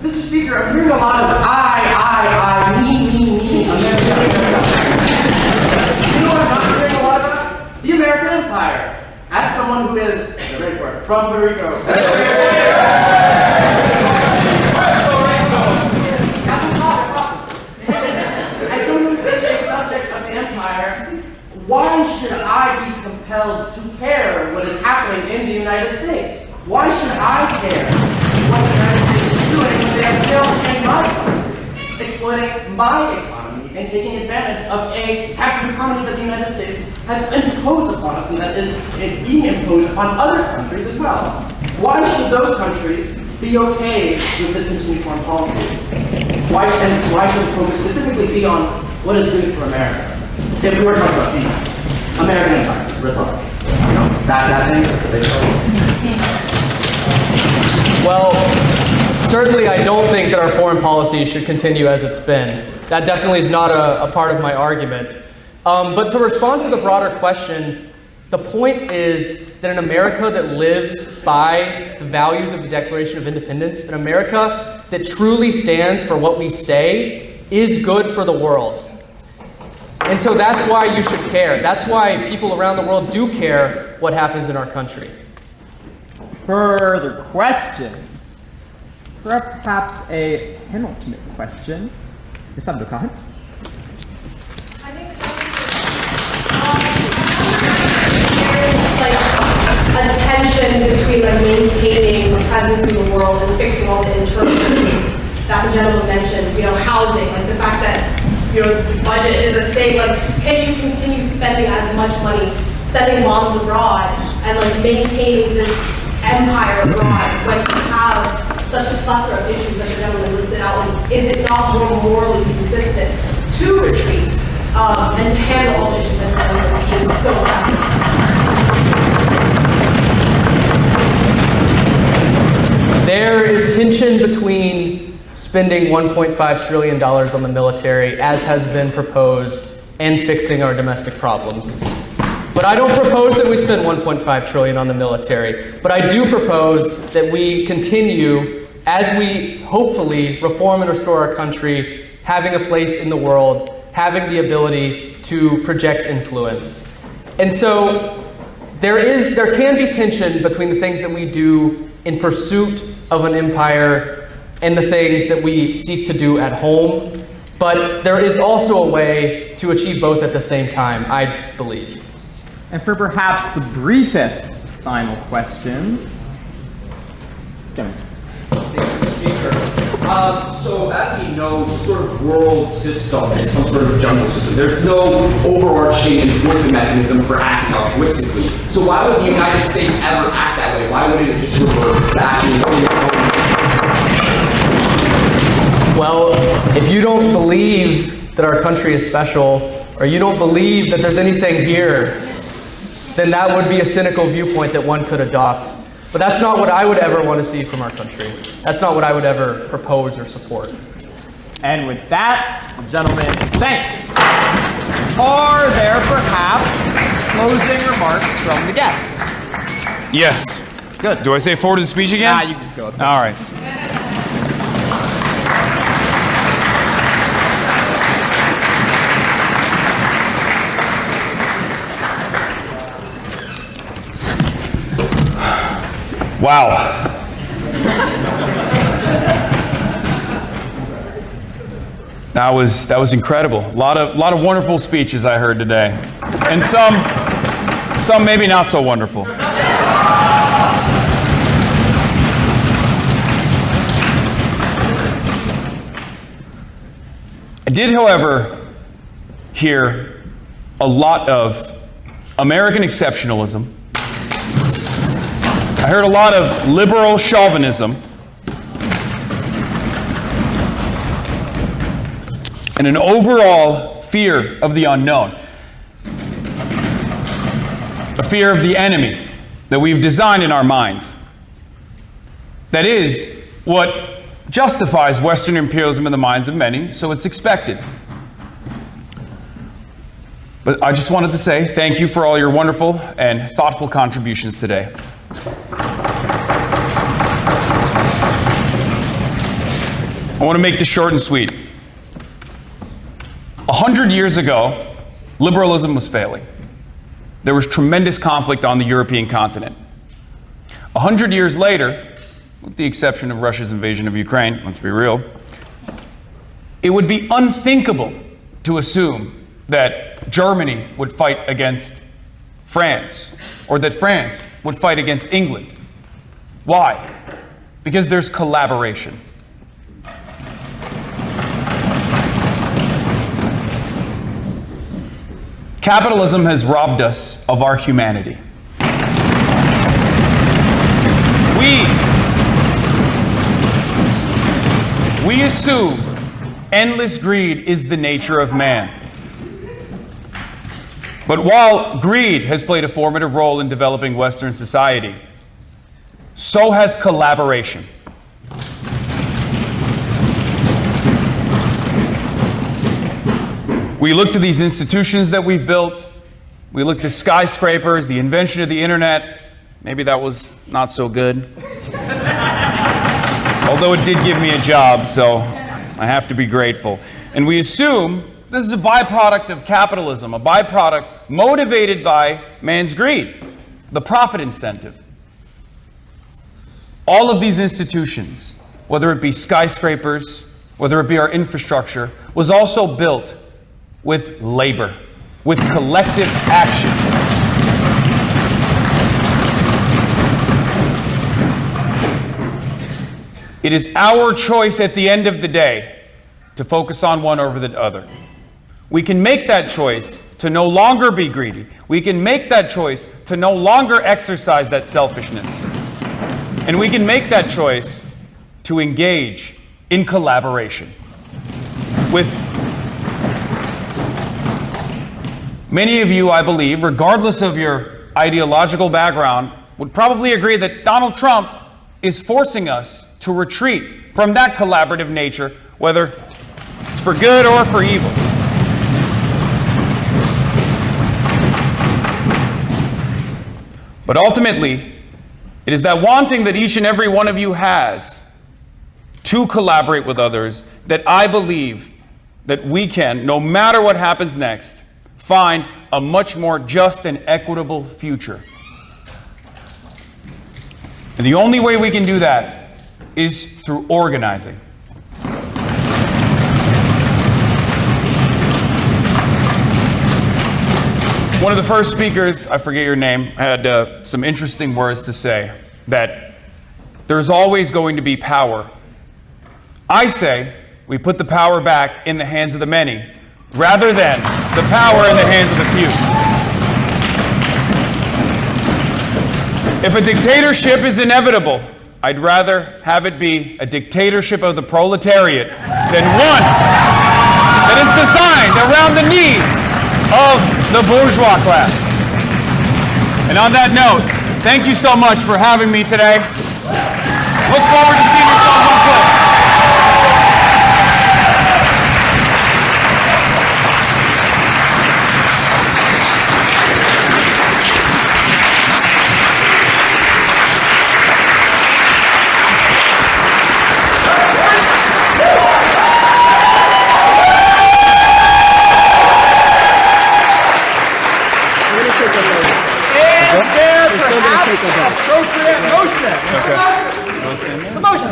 Mr. Speaker, I'm hearing a lot of me, America. You know what I'm not hearing a lot about? The American Empire. As someone who is, ready for it, from Puerto Rico. As someone who is a subject of the empire, why should I be compelled to care what is happening in the United States? Why should I care what the United States is doing when they are still in my country, exploiting my economy and taking advantage of a captive economy that the United States has imposed upon us and that is being imposed upon other countries as well? Why should those countries be okay with this continued foreign policy? Why should the focus specifically be on what is good for America? If we were talking about the American Empire, writ large, you know, that thing. Well, certainly I don't think that our foreign policy should continue as it's been. That definitely is not a part of my argument. But to respond to the broader question, the point is that an America that lives by the values of the Declaration of Independence, an America that truly stands for what we say, is good for the world. And so that's why you should care. That's why people around the world do care what happens in our country. Further questions? Perhaps a penultimate question. Ms. Abdul-Kahan? A tension between maintaining the presence in the world and fixing all the internal issues that the gentleman mentioned. You know, housing, the fact that the budget is a thing. Can you continue spending as much money sending moms abroad and maintaining this empire abroad when you have such a plethora of issues that the gentleman listed out? Is it not more morally consistent to retreat and to handle all the issues that the gentleman is so fascinating? There is tension between spending $1.5 trillion on the military, as has been proposed, and fixing our domestic problems. But I don't propose that we spend $1.5 trillion on the military. But I do propose that we continue, as we hopefully reform and restore our country, having a place in the world, having the ability to project influence. And so there can be tension between the things that we do in pursuit of an empire and the things that we seek to do at home. But there is also a way to achieve both at the same time, I believe. And for perhaps the briefest final questions. Gentlemen. So as we know, the sort of world system is some sort of jungle system. There's no overarching enforcement mechanism for acting altruistically. So why would the United States ever act that way? Why wouldn't it just revert to acting in its own interest? Well, if you don't believe that our country is special, or you don't believe that there's anything here, then that would be a cynical viewpoint that one could adopt. But that's not what I would ever want to see from our country. That's not what I would ever propose or support. And with that, gentlemen, thank you. Are there perhaps closing remarks from the guest? Yes. Good. Do I say forward to the speech again? Nah, you can just go. All right. Wow. That was incredible. A lot of wonderful speeches I heard today, and some maybe not so wonderful. I did, however, hear a lot of American exceptionalism. I heard a lot of liberal chauvinism and an overall fear of the unknown, a fear of the enemy that we've designed in our minds. That is what justifies Western imperialism in the minds of many, so it's expected. But I just wanted to say thank you for all your wonderful and thoughtful contributions today. I want to make this short and sweet. 100 years ago, liberalism was failing. There was tremendous conflict on the European continent. 100 years later, with the exception of Russia's invasion of Ukraine, let's be real, it would be unthinkable to assume that Germany would fight against France, or that France would fight against England. Why? Because there's collaboration. Capitalism has robbed us of our humanity. We assume endless greed is the nature of man. But while greed has played a formative role in developing Western society, so has collaboration. We look to these institutions that we've built. We look to skyscrapers, the invention of the internet. Maybe that was not so good. Although it did give me a job, so I have to be grateful. And we assume this is a byproduct of capitalism, a byproduct motivated by man's greed, the profit incentive. All of these institutions, whether it be skyscrapers, whether it be our infrastructure, was also built with labor, with collective action. It is our choice at the end of the day to focus on one over the other. We can make that choice to no longer be greedy. We can make that choice to no longer exercise that selfishness. And we can make that choice to engage in collaboration with many of you, I believe, regardless of your ideological background, would probably agree that Donald Trump is forcing us to retreat from that collaborative nature, whether it's for good or for evil. But ultimately, it is that wanting that each and every one of you has to collaborate with others that I believe that we can, no matter what happens next, find a much more just and equitable future. And the only way we can do that is through organizing. One of the first speakers, I forget your name, had some interesting words to say, that there's always going to be power. I say we put the power back in the hands of the many, rather than the power in the hands of the few. If a dictatorship is inevitable, I'd rather have it be a dictatorship of the proletariat than one that is designed around the needs of the bourgeois class. And on that note, thank you so much for having me today. Look forward to seeing yourselves on close.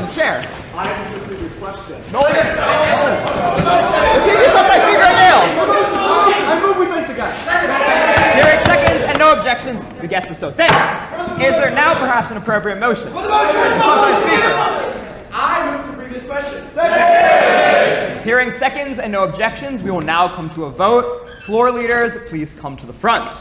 the chair. I have the previous question. No. The Speaker by Speaker at Yale. I move we thank the guy. Hearing seconds and no objections, the guest is so thanked. Is there now perhaps an appropriate motion? For the motion! By Speaker. I move the previous question. Hearing seconds and no objections, we will now come to a vote. Floor leaders, please come to the front.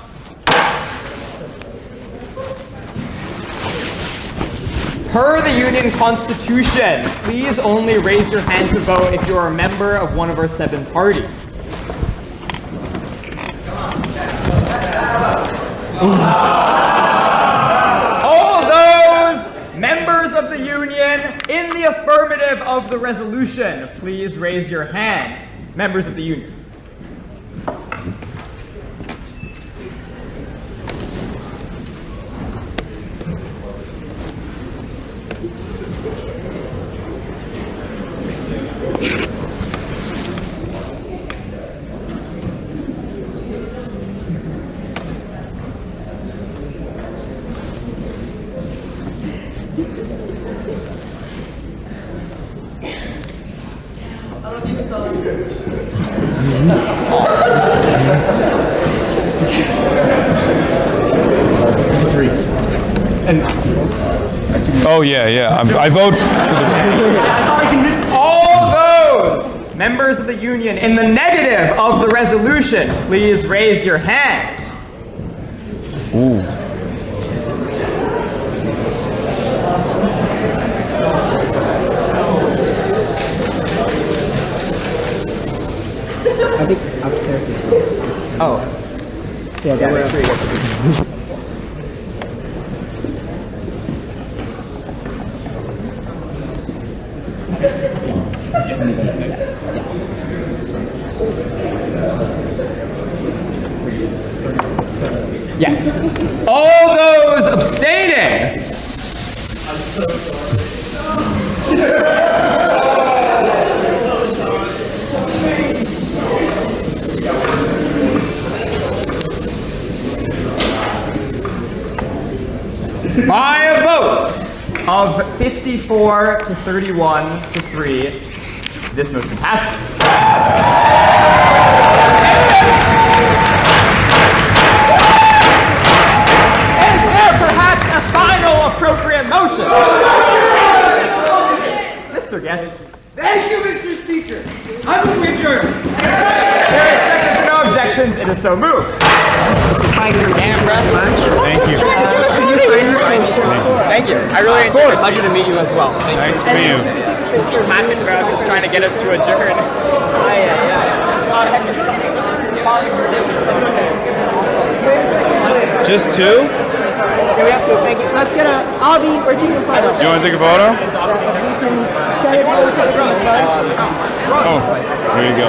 Per the Union Constitution, please only raise your hand to vote if you are a member of one of our 7 parties. All those members of the Union in the affirmative of the resolution, please raise your hand. Members of the Union. Oh yeah. I vote for the. All those members of the Union in the negative of the resolution, please raise your hand. Ooh. I think upstairs is good. Oh. Yeah, that way. Yeah. All those abstaining. By a vote of 54 to 31 to 3, this motion passes. Is there perhaps a final appropriate motion? Mr. Getty. Thank you, Mr. Speaker. I move we adjourn. There are seconds and no objections. It is so moved. Mr. Piker, damn much. Thank you. Thank you. I really enjoyed it. Pleasure to meet you as well. Thank Nice to meet you. Clapping crowd just trying to get us to adjourn. Just 2? Yeah, we have to. Thank you. Let's get a. I'll be. We're taking a photo. You want to take a photo? If we can shut it down, take a photo. Oh, there you go.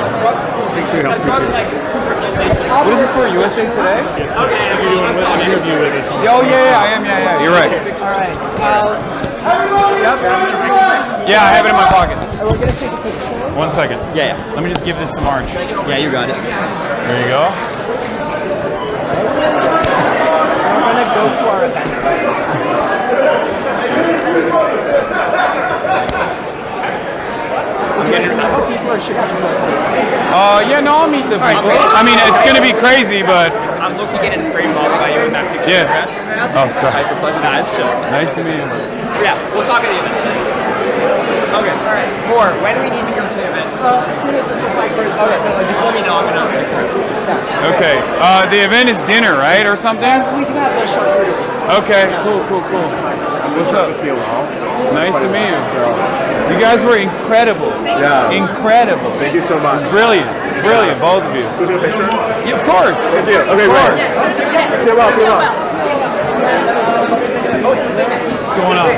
What is this for, USA Today? Yes, sir. You're doing an interview with us. Oh, yeah, I am, yeah. You're right. All right. Yep. Yeah, I have it in my pocket. We're gonna take a picture. 1 second. Yeah. Let me just give this to March. Yeah, you got it. There you go. We're gonna go to our event. People or should we just go to the event? Yeah, no, I'll meet the people. I mean, it's gonna be crazy, but I'm looking at it framed all by you in that picture. yeah. Oh, sorry. Nah, it's chill. Nice to meet you. Yeah, we'll talk at the event. Okay. All right. More. When do we need to go to the event? As soon as Mr. Piker is Okay. Just let me know. I'm gonna. Okay. The event is dinner, right, or something? We do have a charcuterie. Okay. Cool. What's up? Nice to meet you. You guys were incredible. Yeah. Incredible. Thank you so much. Brilliant, both of you. Can we take a picture? Yeah, of course. Thank you. Okay, Of right. course. Stay well. What's going on?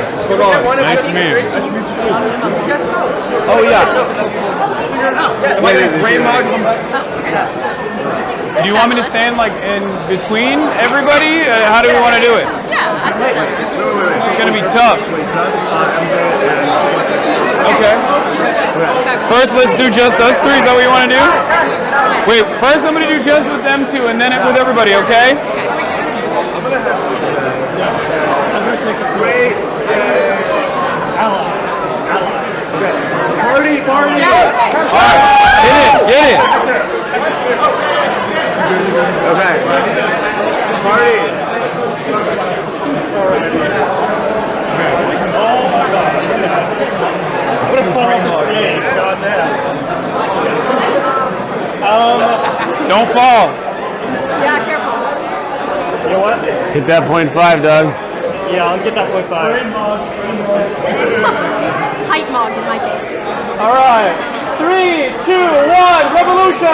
Nice to meet you. Nice to meet you too. Oh yeah. Do you want me to stand like in between everybody? How do we want to do it? Yeah, I think so. This is gonna be tough. Okay. First, let's do just us three. Is that what you want to do? Wait, first I'm gonna do just with them two, and then with everybody. Okay? Wait. Party, party! Yes. All right, get it. Okay. Party. I'm gonna fall off the stage. Don't fall. Yeah, careful. You know what? Hit that 0.5, Doug. Yeah, I'll get that 0.5. Height mog in my case. All right. 3, 2, 1, revolution!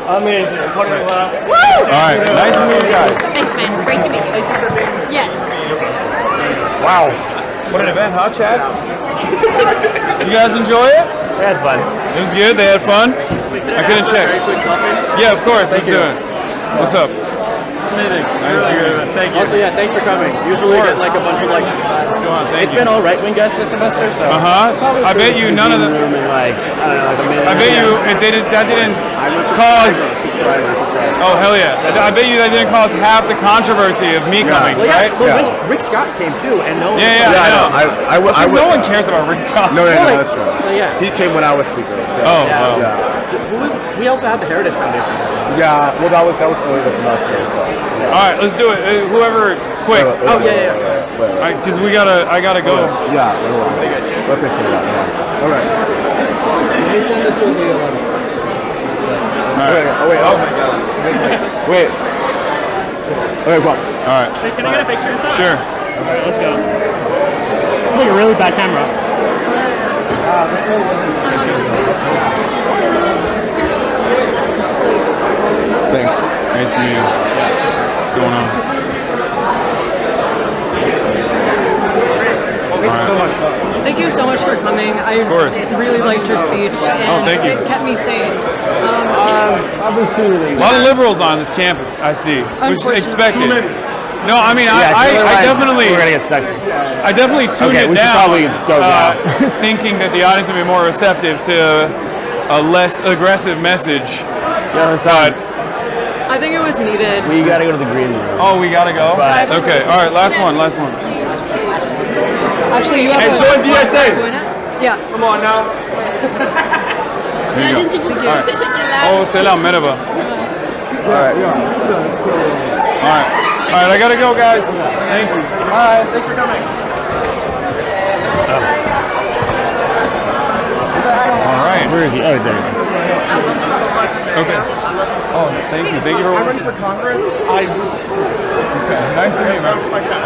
Amazing. Putting left. Woo! All right, nice to meet you guys. Thanks, man. Great to meet you. Yes. Wow. What an event, huh, Chad? Did you guys enjoy it? We had fun. It was good? They had fun? I couldn't check. Yeah, of course. Let's do it. What's up? Amazing. Nice to hear you. Thank you. Also, yeah, thanks for coming. Usually we get like a bunch of like. What's going on? Thank It's you. been all right-wing guests this semester, so. I bet you none of them. Like, I don't know, like a minute. I bet you that didn't cause. Oh hell yeah! I bet you that didn't cause half the controversy of me coming, Well, right? yeah, well, Rick Scott came too, and no one. Yeah, I know. I no one cares about Rick Scott. No, Well, like- that's true. so, yeah. He came when I was speaker. So. Oh, Yeah. wow. Yeah. Who was? We also had the Heritage Foundation. Yeah. Well, that was early this semester. So. Yeah. All right, let's do it. Whoever, quick. Oh yeah. Because I gotta go. Yeah. Okay. All right. Let me send this to the 11th. Wait. Oh my God. Wait. Okay, go on. All right. Hey, can I get a picture of Sure. All right, let's go. It's like a really bad camera. Thanks. Nice to meet you. What's going on? Thank you so much for coming. I really liked your speech, and thank you. it kept me sane. A lot of liberals on this campus, I see, which is Unfortunately. expected. No, I mean, I definitely, We're gonna get stuck. I definitely tuned Okay, it we should down, probably go now. thinking that the audience would be more receptive to a less aggressive message. But I think it was needed. We gotta go to the green room. oh, we gotta go. But- Okay, all right, last one. Actually, you have And to join DSA. Yeah. Come on now. Here you go. All right. Oh, selam, merhaba. All right. All right, I gotta go, guys. Thank you. Bye. Thanks for coming. All right. Where is he? Oh, there's. Okay. Oh, thank you. Thank you for I'm running for Congress. Okay. Nice to meet you, man.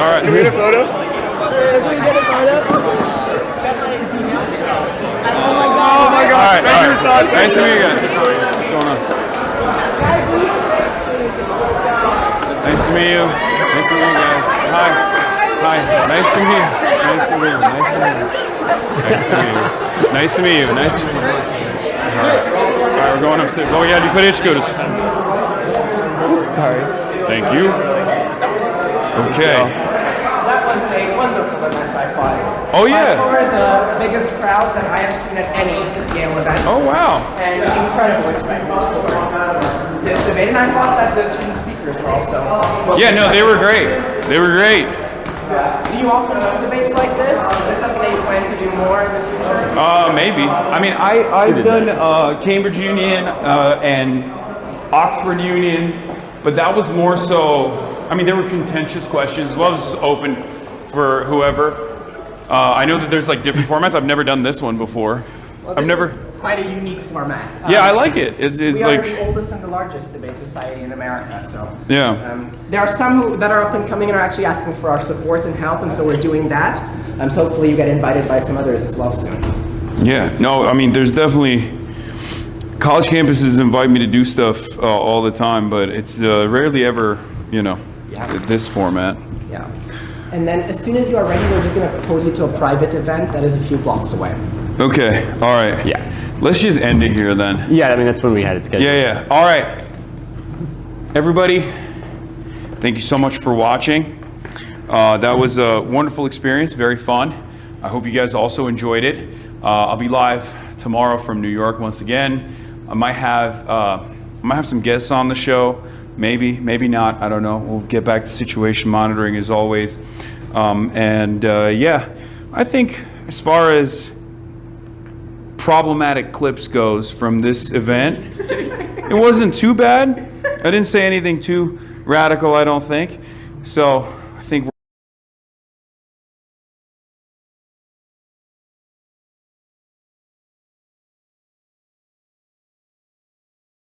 All right. Can we get a photo? Can we get a photo? Oh my God. All right. Nice to meet you guys. What's going on? Nice to meet you. Nice to meet you guys. Hi. Nice to meet you. Nice to meet you. Nice to meet you. Nice to meet you. Nice to meet you. All right, we're going upstairs. Oh yeah, you put çıkıyoruz. Sorry. Thank you. Okay. That was a wonderful event, I thought. Oh, yeah. By far the biggest crowd that I have seen at any Yale event. Oh wow. And incredible excitement for this debate. And I thought that the student speakers were also. Yeah, no, they were great. They were great. Do you often do debates like this? Is this something that you plan to do more in the future? Maybe. I mean, I've done Cambridge Union and Oxford Union, but that was more so. I mean, there were contentious questions as well. This is open for whoever. I know that there's like different formats. I've never done this one before. Well, I've this never. is quite a unique format. Yeah, I like it. It's we like. are the oldest and the largest debate society in America, so. Yeah. There are some that are up and coming and are actually asking for our support and help, and so we're doing that. So hopefully you get invited by some others as well soon. Yeah. No, I mean, there's definitely. College campuses invite me to do stuff all the time, but it's rarely ever, this format. Yeah. And then as soon as you are ready, we're just going to pull you to a private event that is a few blocks away. Okay. All right. Yeah. Let's just end it here then. Yeah, I mean, that's when we had it scheduled. Yeah. All right. Everybody, thank you so much for watching. That was a wonderful experience, very fun. I hope you guys also enjoyed it. I'll be live tomorrow from New York once again. I might have some guests on the show. Maybe not. I don't know. We'll get back to situation monitoring as always. Yeah, I think as far as problematic clips goes from this event, it wasn't too bad. I didn't say anything too radical, I don't think. So